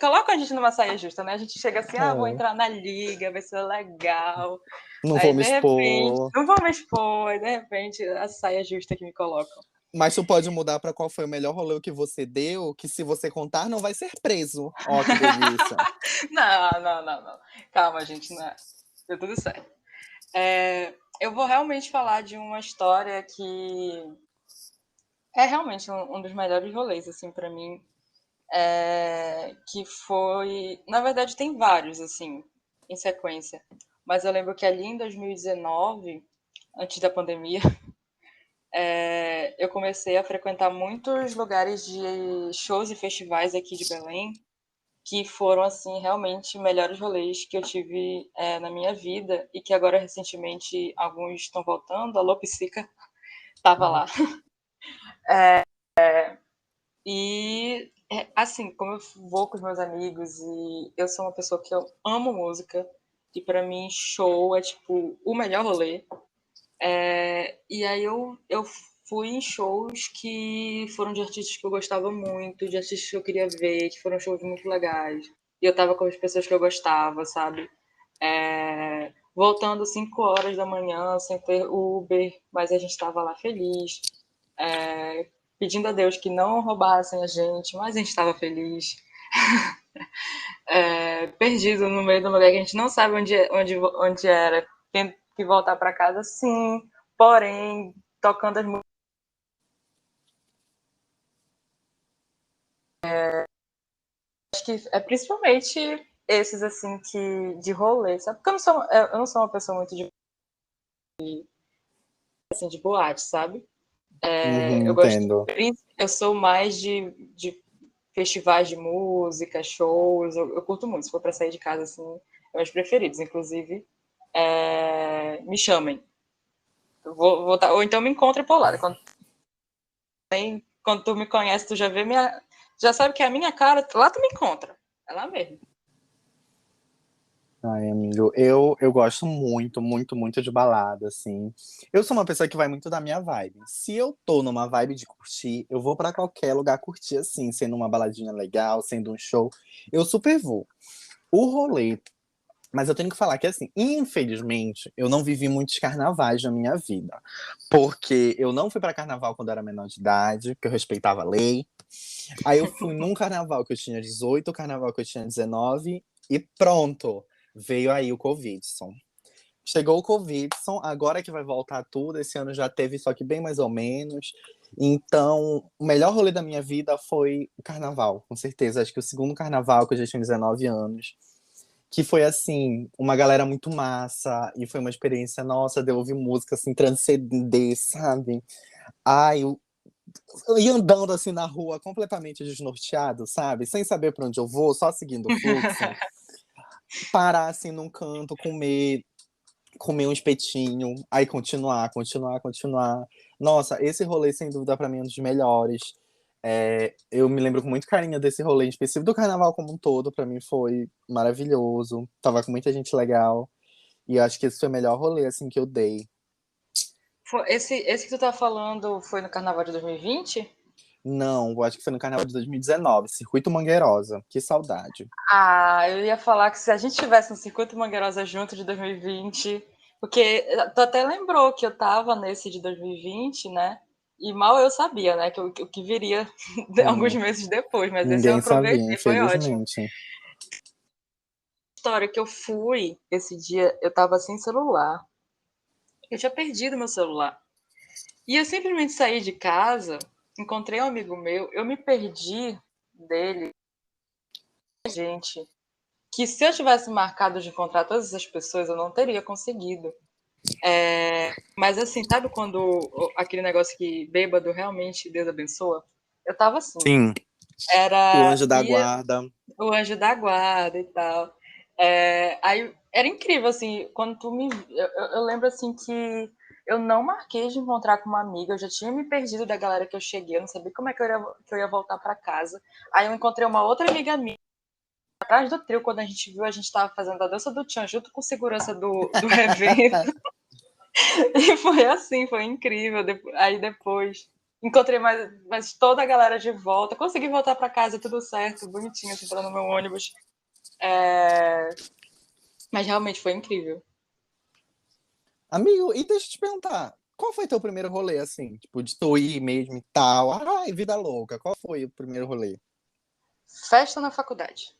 coloca a gente numa saia justa, né? A gente chega assim, vou É, entrar na liga, vai ser legal. não vou Aí, me de repente, expor. não vou me expor, aí, de repente, a saia justa que me colocam. Mas tu pode mudar pra qual foi o melhor rolê que você deu, que se você contar não vai ser preso. Ó, que delícia. Não, não, não, não. Calma, gente, não é. Deu tudo certo. Eu vou realmente falar de uma história que é realmente um dos melhores rolês, assim, para mim. Que foi. Na verdade, tem vários, assim, em sequência. Mas eu lembro que ali em 2019, antes da pandemia, eu comecei a frequentar muitos lugares de shows e festivais aqui de Belém, que foram, assim, realmente melhores rolês que eu tive na minha vida e que agora, recentemente, alguns estão voltando. A Lopsica estava lá. E, assim, como eu vou com os meus amigos e eu sou uma pessoa que eu amo música, E pra mim, show é, tipo, o melhor rolê. E aí eu fui em shows que foram de artistas que eu gostava muito, de artistas que eu queria ver, que foram shows muito legais. E eu tava com as pessoas que eu gostava, sabe? Voltando 5 horas da manhã, sem ter Uber, mas a gente tava lá feliz, pedindo a Deus que não roubassem a gente, mas a gente tava feliz. Perdido no meio de um lugar que a gente não sabe onde era, tendo que voltar para casa, sim, porém, tocando as músicas. Acho que é principalmente esses, assim, que de rolê, sabe? Porque eu não sou uma pessoa muito assim, de boate, sabe? Uhum, Eu gosto, entendo. eu sou mais de festivais de música, shows, eu curto muito. Se for para sair de casa, assim, é meus preferidos, inclusive, me chamem. Ou então me encontre por lá. Quando tu me conhece, tu já sabe que é a minha cara, lá tu me encontra. É lá mesmo. Ai, amigo, eu gosto muito, muito, muito de balada, assim. Eu sou uma pessoa que vai muito da minha vibe. Se eu tô numa vibe de curtir, eu vou pra qualquer lugar curtir, assim, sendo uma baladinha legal, sendo um show, eu super vou. O rolê, mas eu tenho que falar que, assim, infelizmente, eu não vivi muitos carnavais na minha vida. Porque eu não fui pra carnaval quando eu era menor de idade, porque eu respeitava a lei. Aí eu fui num carnaval que eu tinha 18, carnaval que eu tinha 19, e pronto. Veio aí o Covidson. Chegou o Covidson, agora que vai voltar tudo. Esse ano já teve, só que bem mais ou menos. Então, o melhor rolê da minha vida foi o carnaval, com certeza. Acho que o segundo carnaval, que eu já tinha 19 anos. Que foi, assim, uma galera muito massa. E foi uma experiência nossa de ouvir música, assim, transcender, sabe? Ai, eu ia andando, assim, na rua, completamente desnorteado, sabe? Sem saber pra onde eu vou, só seguindo o fluxo. Parar, assim, num canto, comer um espetinho, aí continuar, continuar, continuar. Nossa, esse rolê, sem dúvida, pra mim é um dos melhores. Eu me lembro com muito carinho desse rolê, em específico do carnaval como um todo, pra mim foi maravilhoso. Tava com muita gente legal. E eu acho que esse foi o melhor rolê, assim, que eu dei. Esse que tu tá falando foi no carnaval de 2020? Não, eu acho que foi no carnaval de 2019, Circuito Mangueirosa. Que saudade. Ah, eu ia falar que se a gente tivesse no Circuito Mangueirosa junto de 2020, porque tu até lembrou que eu tava nesse de 2020, né? E mal eu sabia, né, que o que viria alguns Hum, meses depois, mas esse eu ninguém sabia, aproveitei, foi ótimo. infelizmente. História que eu fui esse dia, eu tava sem celular. Eu tinha perdido meu celular. E eu simplesmente saí de casa, encontrei um amigo meu, eu me perdi dele, gente, que se eu tivesse marcado de encontrar todas essas pessoas, eu não teria conseguido. Mas assim, sabe quando aquele negócio que bêbado realmente Deus abençoa? Eu tava assim. Sim, o Era anjo da guarda. o anjo da guarda e tal. Aí era incrível, assim, quando tu me. Eu lembro assim que eu não marquei de encontrar com uma amiga, eu já tinha me perdido da galera que eu cheguei, eu não sabia como é que eu ia voltar para casa. Aí eu encontrei uma outra amiga minha atrás do trio, quando a gente viu, a gente estava fazendo a dança do Tchan junto com segurança do evento. E foi assim, foi incrível. Aí depois encontrei mais toda a galera de volta. Consegui voltar para casa, tudo certo, bonitinho, assim, no meu ônibus. Mas realmente foi incrível. Amigo, e deixa eu te perguntar, qual foi teu primeiro rolê, assim? Tipo, de tu ir mesmo e tal? Ai, vida louca. Qual foi o primeiro rolê? Festa na faculdade.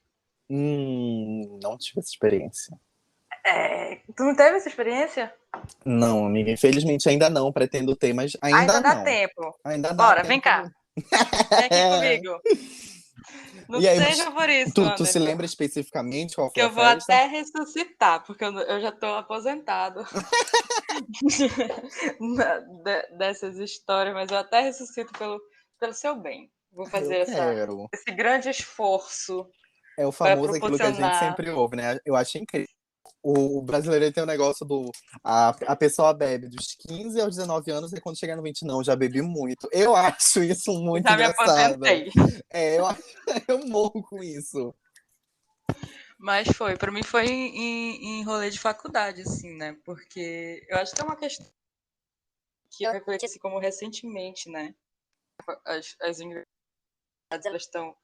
Não tive essa experiência. Tu não teve essa experiência? Não, amiga, infelizmente ainda não, pretendo ter, mas Ainda ainda dá não. tempo. Ainda dá Bora, vem tempo. cá. Vem aqui comigo. Não E aí, mas seja por isso, tu se Anderson. lembra especificamente qual Que foi a eu vou festa? até ressuscitar, porque eu já estou aposentado dessas histórias, mas eu até ressuscito pelo seu bem. Vou Eu fazer quero. esse grande esforço É o para famoso aquilo que a gente proporcionar. sempre ouve, né? Eu acho incrível. O brasileiro ele tem um negócio do. A pessoa bebe dos 15 aos 19 anos e quando chegar no 20 não, já bebi muito. Eu acho isso muito Já me engraçado. aposentei. Eu morro com isso. Mas pra mim foi em rolê de faculdade, assim, né? Porque eu acho que é uma questão que eu refleti como recentemente, né? As universidades, elas estão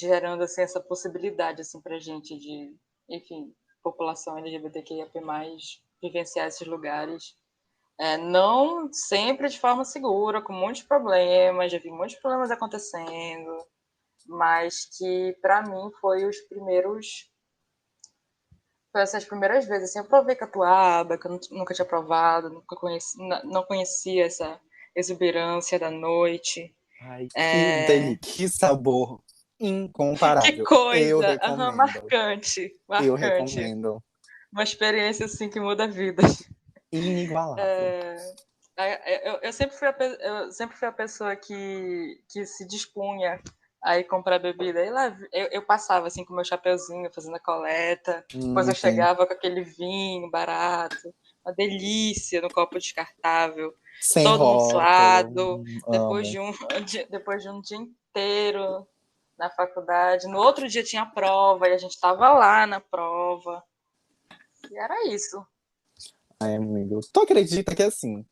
gerando, assim, essa possibilidade, assim, pra gente de, enfim, população LGBTQIAP+, vivenciar esses lugares. Não sempre de forma segura, com muitos problemas, já vi muitos problemas acontecendo, mas que, para mim, foi essas primeiras vezes, assim, eu provei catuaba, que eu nunca tinha provado, não conhecia essa exuberância da noite. Ai, que sabor Que incomparável. Eu coisa! Aham, recomendo. marcante, Eu marcante. recomendo. Uma experiência, assim, que muda vidas. Inigualável. Eu sempre fui a pessoa que se dispunha a ir comprar bebida. E lá eu passava assim com meu chapeuzinho, fazendo a coleta. Depois eu Tem. chegava com aquele vinho barato, uma delícia no copo descartável, Sem todo mundo rótulo. suado, depois Amo. depois de um dia inteiro na faculdade. No outro dia tinha prova e a gente estava lá na prova. E era isso. Ai, amigo. Tu acredita que assim,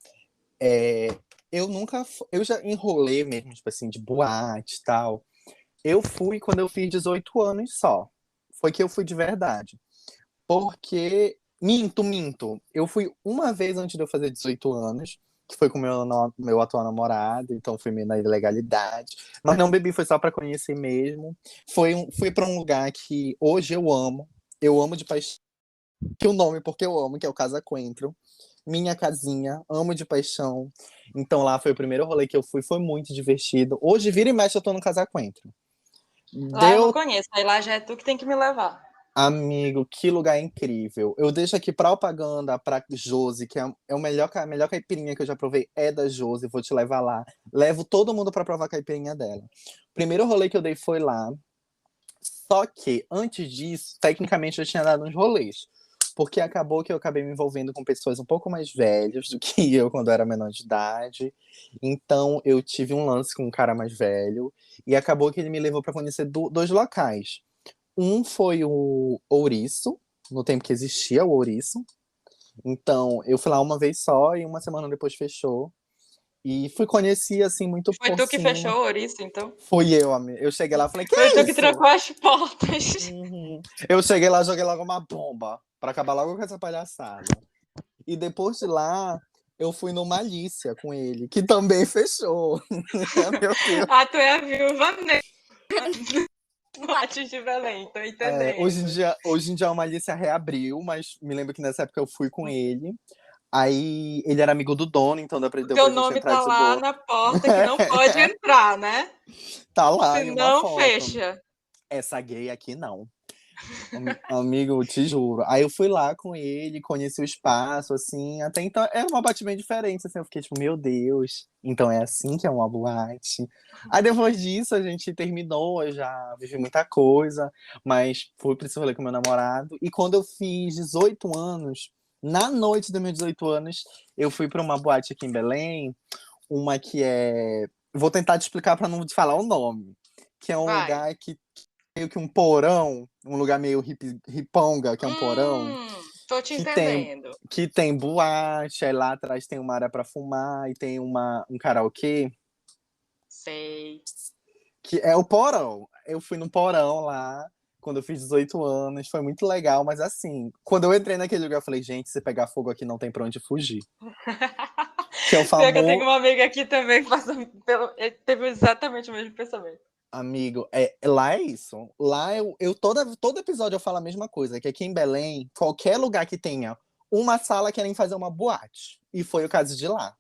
é, eu nunca. Eu já enrolei mesmo, tipo assim, de boate e tal. Eu fui quando eu fiz 18 anos só. Foi que eu fui de verdade. Porque. Minto. Eu fui uma vez antes de eu fazer 18 anos, que foi com meu atual namorado, então fui meio na ilegalidade. Mas não bebi, foi só pra conhecer mesmo. Fui pra um lugar que hoje eu amo. Eu amo de paixão. Que o nome, porque eu amo, que é o Casa Coentro. Minha casinha, amo de paixão. Então lá foi o primeiro rolê que eu fui, foi muito divertido. Hoje, vira e mexe, eu tô no Casa Coentro. Lá eu não Deu. conheço, aí lá já é tu que tem que me levar. Amigo, que lugar incrível. Eu deixo aqui propaganda pra Josi, que é a melhor caipirinha que eu já provei é da Josi. Vou te levar lá. Levo todo mundo pra provar a caipirinha dela. Primeiro rolê que eu dei foi lá. Só que, antes disso, tecnicamente eu tinha dado uns rolês. Porque acabou que eu acabei me envolvendo com pessoas um pouco mais velhas do que eu quando eu era menor de idade. Então eu tive um lance com um cara mais velho. E acabou que ele me levou pra conhecer dois locais. Um foi o Ouriço, no tempo que existia o Ouriço. Então, eu fui lá uma vez só e uma semana depois fechou. E fui conhecer, assim, muito Foi por tu que fechou cima. o ouriço, então? Fui eu, amigo. Eu cheguei lá e falei, que Foi é tu que isso? trancou as portas. Uhum. Eu cheguei lá, joguei logo uma bomba, pra acabar logo com essa palhaçada. E depois de lá, eu fui no Malícia com ele, que também fechou. Meu Deus. Ah, tu é a viúva negra. Boate de Belém, tô É, entendendo. hoje em dia o Malícia reabriu, mas me lembro que nessa época eu fui com ele. Aí ele era amigo do dono, então O deu teu pra gente nome entrar tá de lá boa. na porta que não pode entrar, né? Tá lá Se em uma não, foto. fecha. Essa gay aqui não. Amigo, te juro. Aí eu fui lá com ele, conheci o espaço, assim. Até então era uma boate bem diferente, assim. Eu fiquei tipo, meu Deus, então é assim que é uma boate. Aí depois disso a gente terminou, eu já vivi muita coisa, mas fui pra esse rolê com meu namorado. E quando eu fiz 18 anos, na noite dos meus 18 anos, eu fui pra uma boate aqui em Belém, uma que é. Vou tentar te explicar pra não te falar o nome. Que é um Vai. lugar que meio que um porão, um lugar meio riponga, que é um porão, Tô te que tem entendendo. que tem boate, aí lá atrás tem uma área para fumar e tem um karaokê, Sei. que é o porão. Eu fui no porão lá quando eu fiz 18 anos, foi muito legal, mas assim, quando eu entrei naquele lugar, eu falei, gente, se pegar fogo aqui não tem pra onde fugir. Que é o Pior que eu tenho famoso. uma amiga aqui também que teve exatamente o mesmo pensamento. Amigo, lá é isso. Lá todo episódio eu falo a mesma coisa, que aqui em Belém, qualquer lugar que tenha uma sala querem fazer uma boate. E foi o caso de lá.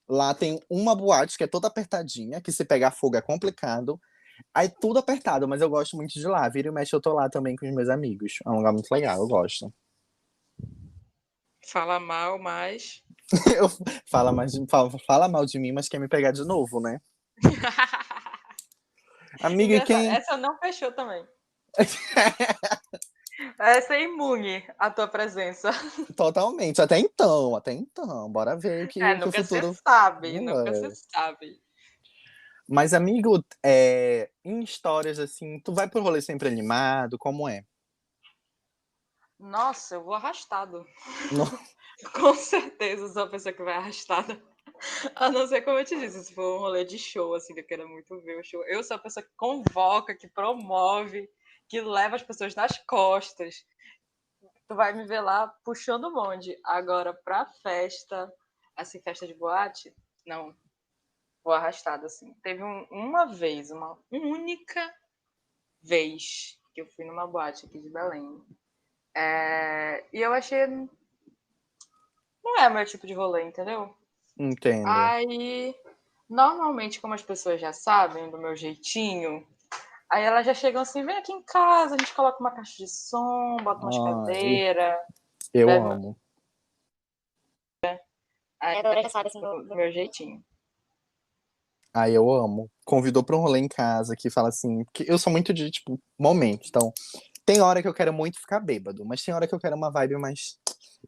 Lá tem uma boate que é toda apertadinha, que se pegar fogo é complicado. Aí tudo apertado, mas eu gosto muito de lá. Vira e mexe, eu tô lá também com os meus amigos. É um lugar muito legal, eu gosto. Fala mal, mas. Eu, fala mal de mim, mas quer me pegar de novo, né? Amiga, e Engraçado. quem. Essa não fechou também. Essa é imune à tua presença. Totalmente, até então. Bora ver o que o Nunca se futuro. sabe, nunca se sabe. Mas, amigo, em histórias assim, tu vai pro rolê sempre animado? Como é? Nossa, eu vou arrastado. Não. Com certeza sou a pessoa que vai arrastada. A não ser, como eu te disse, se for um rolê de show, assim, que eu quero muito ver o show. Eu sou a pessoa que convoca, que promove, que leva as pessoas nas costas. Tu vai me ver lá puxando o bonde. Agora, pra festa, assim, festa de boate, não, vou arrastada, assim. Teve uma vez, uma única vez que eu fui numa boate aqui de Belém. E eu achei. Não é meu tipo de rolê, entendeu? Entendo. Aí, normalmente, como as pessoas já sabem do meu jeitinho, aí elas já chegam assim: vem aqui em casa, a gente coloca uma caixa de som, bota umas Ai, cadeiras, eu bebe. amo. Aí a galera já sabe assim do meu jeitinho. Ai, eu amo. Convidou pra um rolê em casa que fala assim, que eu sou muito de, tipo, momento. Então, tem hora que eu quero muito ficar bêbado, mas tem hora que eu quero uma vibe mais.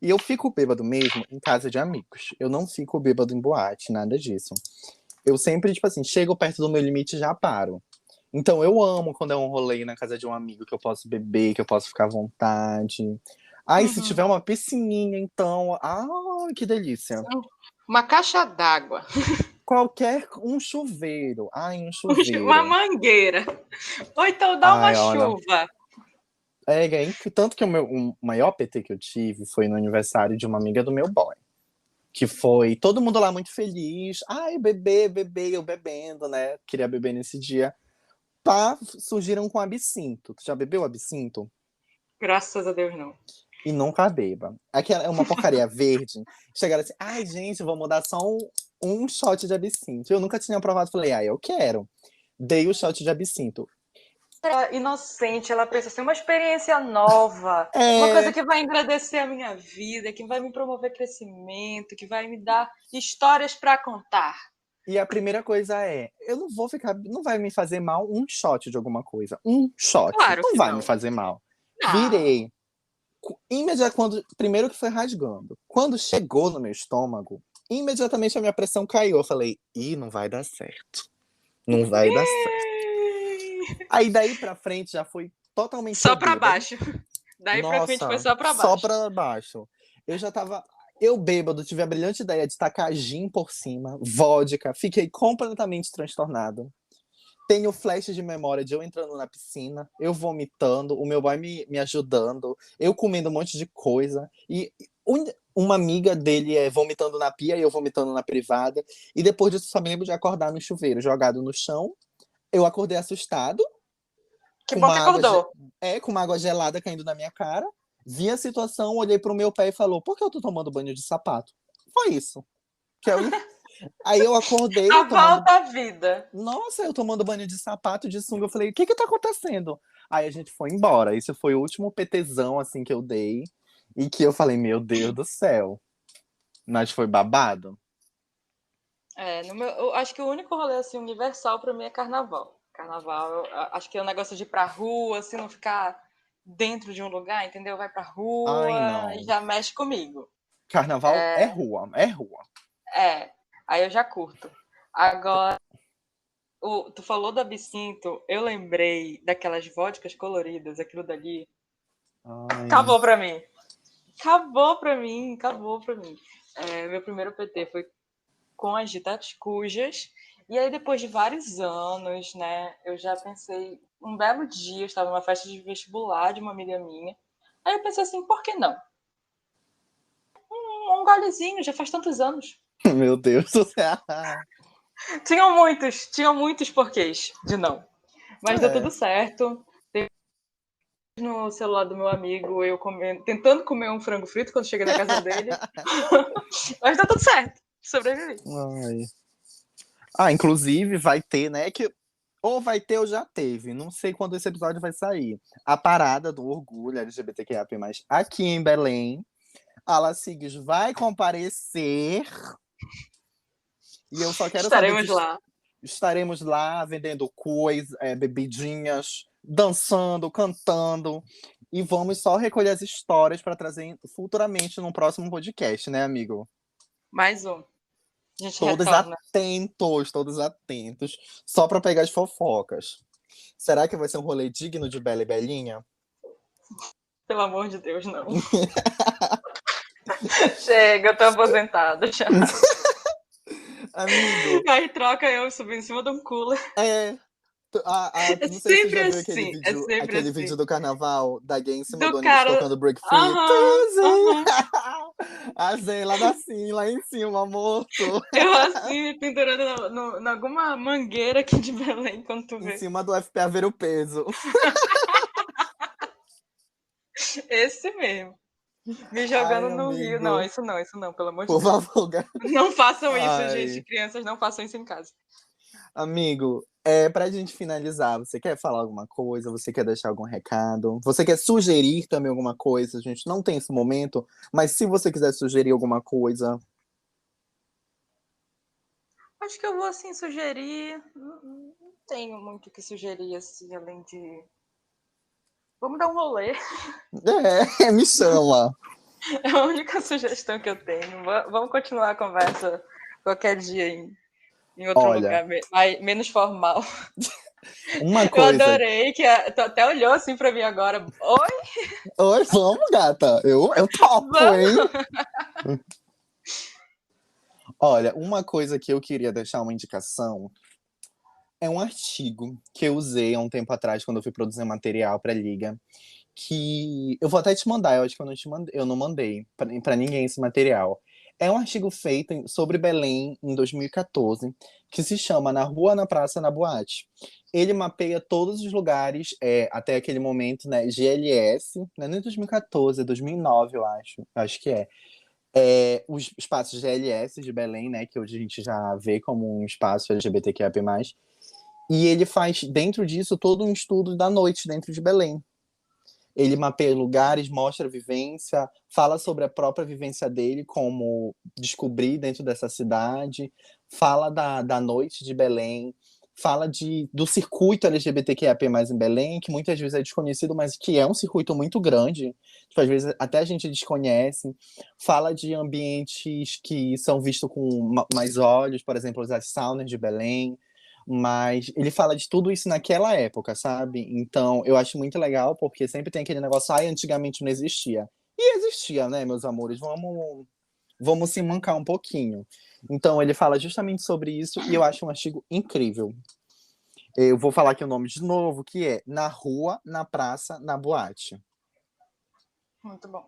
E eu fico bêbado mesmo em casa de amigos. Eu não fico bêbado em boate, nada disso. Eu sempre, tipo assim, chego perto do meu limite e já paro. Então eu amo quando é um rolê na casa de um amigo que eu posso beber, que eu posso ficar à vontade. Ai, se Uhum. tiver uma piscininha, então. Ai, que delícia. Uma caixa d'água, Qualquer. Um chuveiro. Ai, um uma chuveiro. mangueira, ou então dá uma Ai, olha. chuva. Tanto que o maior PT que eu tive foi no aniversário de uma amiga do meu boy. Que foi todo mundo lá muito feliz. Ai, bebê, bebê, eu bebendo, né? Queria beber nesse dia. Pá, surgiram com absinto. Tu já bebeu absinto? Graças a Deus, não. E nunca beba. Aquela é uma porcaria verde. Chegaram assim, ai, gente, vou mudar só um shot de absinto. Eu nunca tinha provado, falei, eu quero. Dei o shot de absinto. Ela inocente, ela pensa assim, uma experiência nova, uma coisa É, que vai engrandecer a minha vida, que vai me promover crescimento, que vai me dar histórias para contar. e a primeira coisa eu não vou ficar, não vai me fazer mal um shot de alguma coisa. Um shot, Claro não que vai me não. fazer mal. Não. Virei. Primeiro que foi rasgando. Quando chegou no meu estômago, imediatamente a minha pressão caiu. Eu falei, não vai dar certo. Não vai dar certo. Aí daí pra frente já foi totalmente Só eu para bêbado. baixo. Daí pra frente foi Nossa, só para só baixo. pra baixo. Eu já tava. Eu bêbado, tive a brilhante ideia de tacar gin por cima, vodka, fiquei completamente transtornado. Tenho flash de memória de eu entrando na piscina, eu vomitando, o meu boy me ajudando, eu comendo um monte de coisa. E uma amiga dele vomitando na pia e eu vomitando na privada. E depois disso, só me lembro de acordar no chuveiro, jogado no chão. Eu acordei assustado, Que com bom que uma água, acordou. com uma água gelada caindo na minha cara. Vi a situação, olhei pro meu pé e falou: por que eu tô tomando banho de sapato? Foi isso. Que eu... Aí eu acordei A tomando. volta à vida. Nossa, eu tomando banho de sapato, de sunga. Eu falei: o que que tá acontecendo? Aí a gente foi embora. Esse foi o último PTzão assim que eu dei. E que eu falei: meu Deus do céu. Mas foi babado. Eu acho que o único rolê assim, universal para mim é carnaval. Carnaval, acho que é um negócio de ir pra rua, assim, não ficar dentro de um lugar, entendeu? Vai pra Ai, rua e não. já mexe comigo. Carnaval é rua, é rua. É, aí eu já curto. Agora, tu falou do absinto, eu lembrei daquelas vodkas coloridas, aquilo dali. Ai. Acabou pra mim. Acabou pra mim, acabou pra mim. Meu primeiro PT foi com as ditas cujas. E aí, depois de vários anos, né, eu já pensei, um belo dia, eu estava numa festa de vestibular de uma amiga minha. Aí eu pensei assim, por que não? Um golezinho, já faz tantos anos. Meu Deus do céu. Tinham muitos porquês de não. Mas deu tudo É. certo. No celular do meu amigo, eu tentando comer um frango frito quando cheguei na casa dele. Mas deu tudo certo. Sobrevivi. Ai. Inclusive vai ter, né? Ou vai ter ou já teve. Não sei quando esse episódio vai sair. A parada do orgulho LGBTQIA+, aqui em Belém. A La Sigos vai comparecer. E eu só quero saber Estaremos se lá. estaremos lá vendendo coisas, bebidinhas, dançando, cantando. E vamos só recolher as histórias para trazer futuramente num próximo podcast, né, amigo? Mais um. A gente Todos retorna. todos atentos, só para pegar as fofocas. Será que vai ser um rolê digno de Bela e Belinha? Pelo amor de Deus, não. Chega, eu tô aposentada já. Amigo, Aí troca eu subindo em cima de um cooler. é. É Não sei se você sempre já viu assim, é sempre aquele assim. vídeo do carnaval da gay em cima Do do ônibus cara. tocando Break Free. Aham, aham. A Zé lá em cima, morto. Eu assim, me pendurando em alguma mangueira aqui de Belém, quando tu Em vê. cima do FPA ver o peso. Esse mesmo. Me Ai, jogando no rio. Não, amigo. isso não, pelo amor de Por Deus. favor, Não façam isso, gente. ai. Crianças, não façam isso em casa. Amigo, pra gente finalizar, você quer falar alguma coisa? Você quer deixar algum recado? Você quer sugerir também alguma coisa? A gente não tem esse momento, mas se você quiser sugerir alguma coisa, Acho que eu vou, assim, sugerir. Não tenho muito o que sugerir, assim, além de. Vamos dar um rolê. me chama. É a única sugestão que eu tenho. Vamos continuar a conversa qualquer dia em outro Olha, lugar, menos formal. uma Eu coisa. adorei que tu até olhou assim pra mim agora. Oi, Oi, vamos, gata. Eu topo, hein? vamos! Olha, uma coisa que eu queria deixar uma indicação é um artigo que eu usei há um tempo atrás, quando eu fui produzir material pra Liga. Que eu vou até te mandar, eu acho que eu não mandei pra ninguém esse material. É um artigo feito sobre Belém em 2014, que se chama Na Rua, na Praça, na Boate. Ele mapeia todos os lugares, até aquele momento, né, GLS, não é nem 2014, é 2009, eu acho que é. Os espaços GLS de Belém, né, que hoje a gente já vê como um espaço LGBTQIA+. E ele faz, dentro disso, todo um estudo da noite dentro de Belém. Ele mapeia lugares, mostra a vivência, fala sobre a própria vivência dele, como descobrir dentro dessa cidade, fala da noite de Belém, fala do circuito LGBTQIA+, em Belém, que muitas vezes é desconhecido, mas que é um circuito muito grande, que às vezes até a gente desconhece. Fala de ambientes que são vistos com mais olhos, por exemplo, as saunas de Belém, mas ele fala de tudo isso naquela época, sabe? Então, eu acho muito legal, porque sempre tem aquele negócio, antigamente não existia. E existia, né, meus amores? Vamos se mancar um pouquinho. Então, ele fala justamente sobre isso, e eu acho um artigo incrível. Eu vou falar aqui o nome de novo, que é Na Rua, na Praça, na Boate. Muito bom.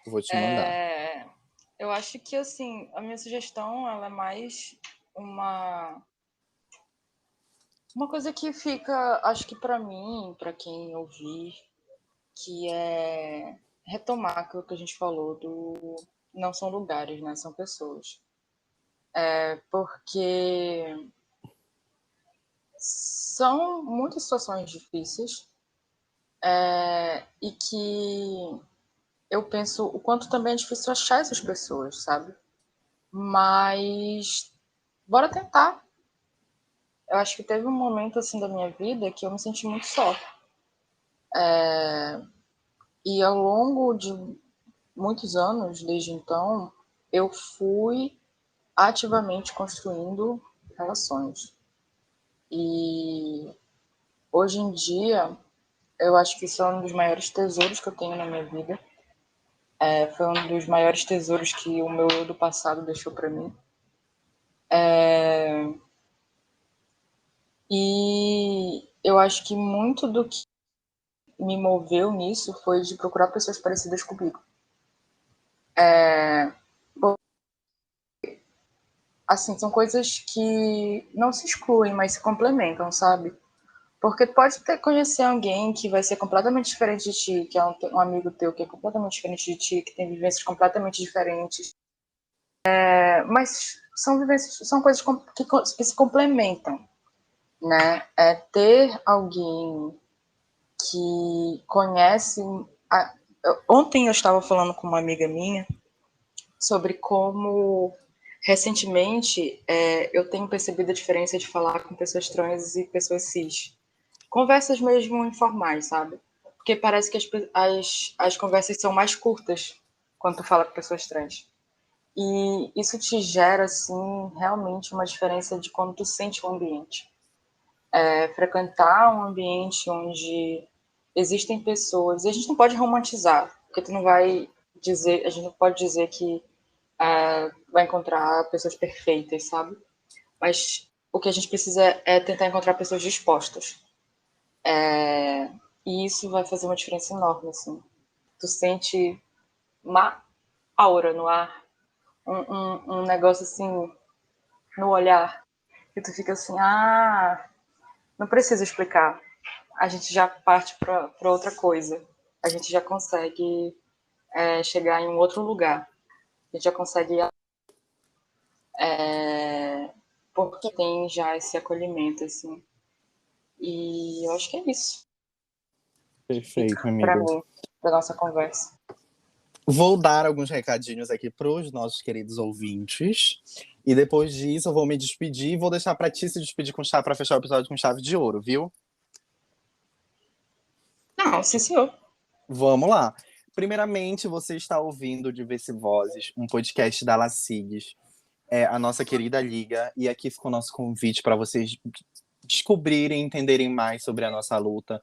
Vou te mandar. Eu acho que, assim, a minha sugestão, ela é mais uma coisa que fica, acho que para mim, para quem ouvir, que é retomar aquilo que a gente falou do não são lugares, né? São pessoas. Porque são muitas situações difíceis e que eu penso o quanto também é difícil achar essas pessoas, sabe? Mas bora tentar. Eu acho que teve um momento assim da minha vida que eu me senti muito só. E ao longo de muitos anos, desde então, eu fui ativamente construindo relações. E hoje em dia, eu acho que isso é um dos maiores tesouros que eu tenho na minha vida. Foi um dos maiores tesouros que o meu eu do passado deixou para mim. E eu acho que muito do que me moveu nisso foi de procurar pessoas parecidas comigo. Assim, são coisas que não se excluem, mas se complementam, sabe? Porque tu pode conhecer alguém que vai ser completamente diferente de ti, que é um amigo teu que é completamente diferente de ti, que tem vivências completamente diferentes. Mas são vivências, são coisas que se complementam, né? É ter alguém que conhece. Ontem eu estava falando com uma amiga minha sobre como recentemente eu tenho percebido a diferença de falar com pessoas trans e pessoas cis. Conversas mesmo informais, sabe? Porque parece que as conversas são mais curtas quando tu fala com pessoas trans. E isso te gera, assim, realmente uma diferença de quando tu sente o ambiente. Frequentar um ambiente onde existem pessoas, e a gente não pode romantizar, porque tu não vai dizer, a gente não pode dizer que vai encontrar pessoas perfeitas, sabe? Mas o que a gente precisa é tentar encontrar pessoas dispostas. E isso vai fazer uma diferença enorme, assim. Tu sente uma aura no ar, um negócio assim no olhar, que tu fica assim, não precisa explicar. A gente já parte para outra coisa. A gente já consegue chegar em um outro lugar. A gente já consegue porque tem já esse acolhimento, assim. E eu acho que é isso. Perfeito, Fica para amiga. mim, da nossa conversa. Vou dar alguns recadinhos aqui para os nossos queridos ouvintes. E depois disso eu vou me despedir e vou deixar para ti se despedir com chave para fechar o episódio com chave de ouro, viu? Não, sim, senhor. Vamos lá. Primeiramente, você está ouvindo o Diverse Vozes, um podcast da Lacigs, a nossa querida liga. E aqui fica o nosso convite para vocês descobrirem, entenderem mais sobre a nossa luta,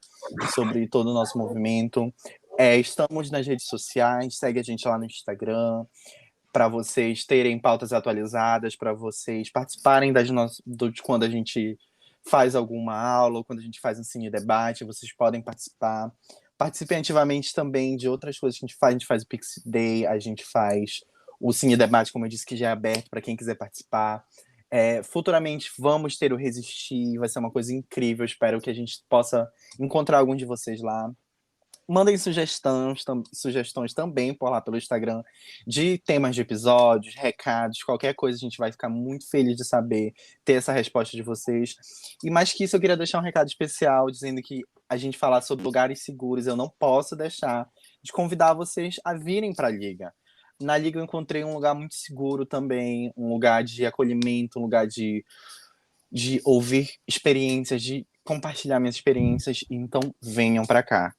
sobre todo o nosso movimento. Estamos nas redes sociais, segue a gente lá no Instagram, para vocês terem pautas atualizadas, para vocês participarem de quando a gente faz alguma aula, ou quando a gente faz um cine debate, vocês podem participar. Participem ativamente também de outras coisas que a gente faz o Pix Day, a gente faz o cine debate, como eu disse, que já é aberto para quem quiser participar. Futuramente vamos ter o Resistir, vai ser uma coisa incrível, espero que a gente possa encontrar algum de vocês lá. Mandem sugestões também por lá pelo Instagram de temas de episódios, recados, qualquer coisa, a gente vai ficar muito feliz de saber, ter essa resposta de vocês. E mais que isso, eu queria deixar um recado especial dizendo que a gente falar sobre lugares seguros, eu não posso deixar de convidar vocês a virem para a Liga. Na Liga eu encontrei um lugar muito seguro também, um lugar de acolhimento, um lugar de ouvir experiências, de compartilhar minhas experiências, então venham para cá.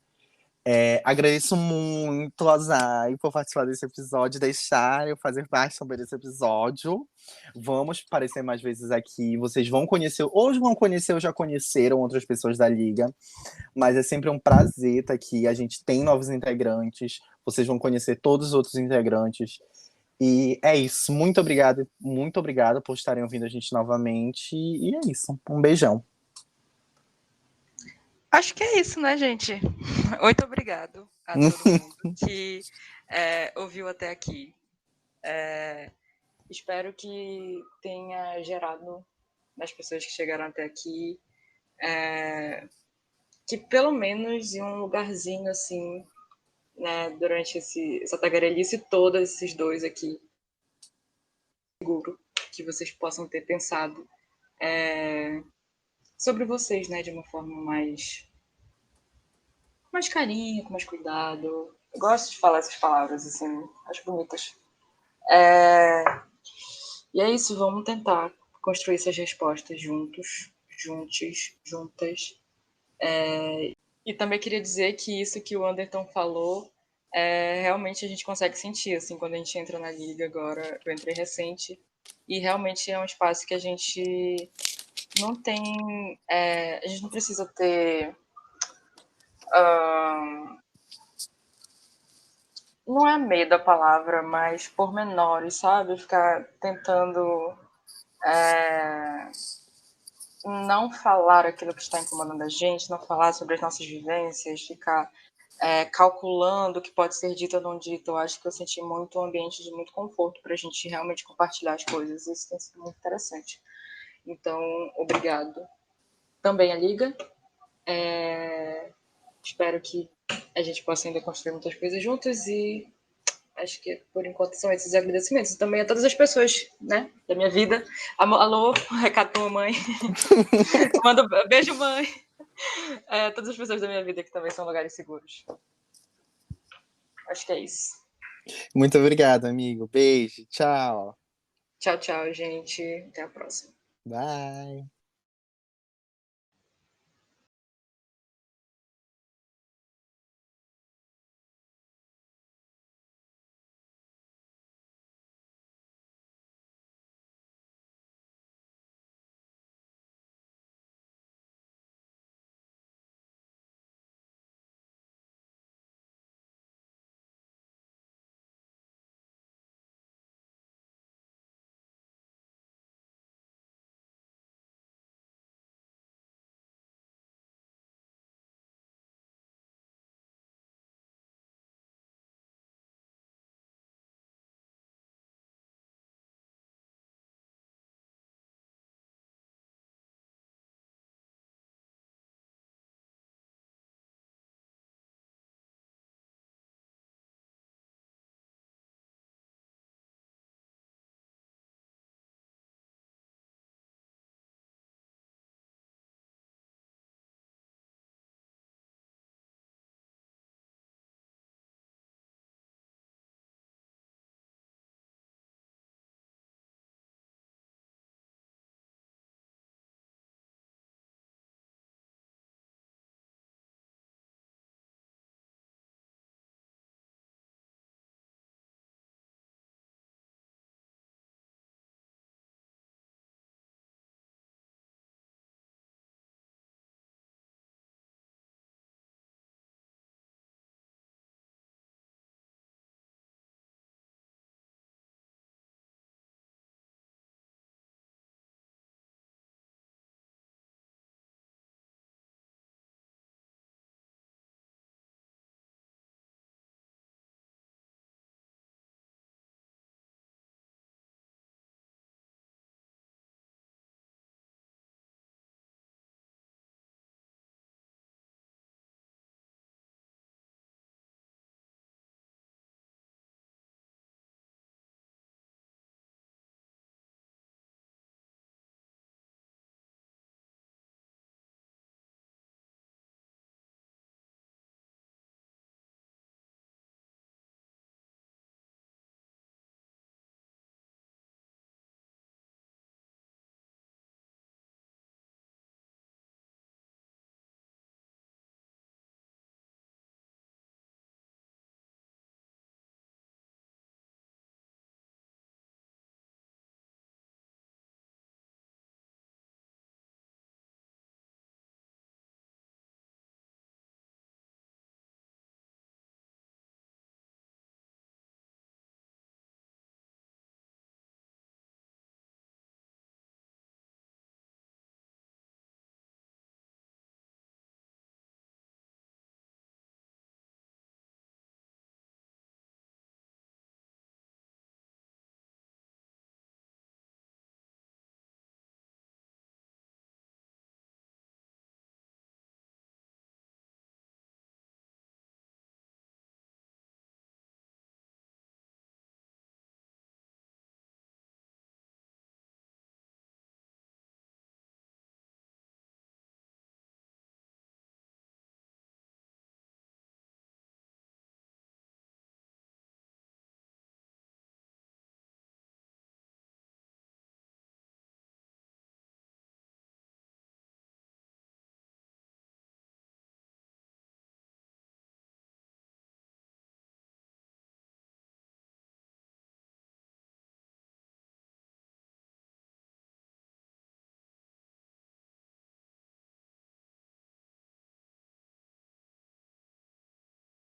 Agradeço muito a Zay por participar desse episódio, deixar eu fazer parte sobre esse episódio. Vamos aparecer mais vezes aqui. Vocês vão conhecer, ou já conheceram outras pessoas da Liga, mas é sempre um prazer estar aqui. A gente tem novos integrantes, vocês vão conhecer todos os outros integrantes. E é isso. Muito obrigado por estarem ouvindo a gente novamente. E é isso. Um beijão. Acho que é isso, né, gente? Muito obrigado a todo mundo que ouviu até aqui. Espero que tenha gerado nas pessoas que chegaram até aqui que pelo menos em um lugarzinho assim, né, durante essa tagarelice toda, esses dois aqui, seguro que vocês possam ter pensado sobre vocês, né, de uma forma mais carinho, com mais cuidado. Eu gosto de falar essas palavras, assim, acho bonitas. E é isso, vamos tentar construir essas respostas juntos, juntas. E também queria dizer que isso que o Anderton falou, realmente a gente consegue sentir, assim, quando a gente entra na liga agora, eu entrei recente, e realmente é um espaço que a gente não tem, a gente não precisa ter não é medo a palavra, mas pormenores, sabe? Ficar tentando não falar aquilo que está incomodando a gente, não falar sobre as nossas vivências, ficar calculando o que pode ser dito ou não dito. Eu acho que eu senti muito um ambiente de muito conforto para a gente realmente compartilhar as coisas. Isso tem sido muito interessante. Então, obrigado. Também a Liga. Espero que a gente possa ainda construir muitas coisas juntos e acho que por enquanto são esses agradecimentos. Também a todas as pessoas, né, da minha vida. Alô, recado pra mamãe. Manda beijo, mãe. Todas as pessoas da minha vida que também são lugares seguros. Acho que é isso. Muito obrigado, amigo. Beijo. Tchau. Tchau, tchau, gente. Até a próxima. Bye.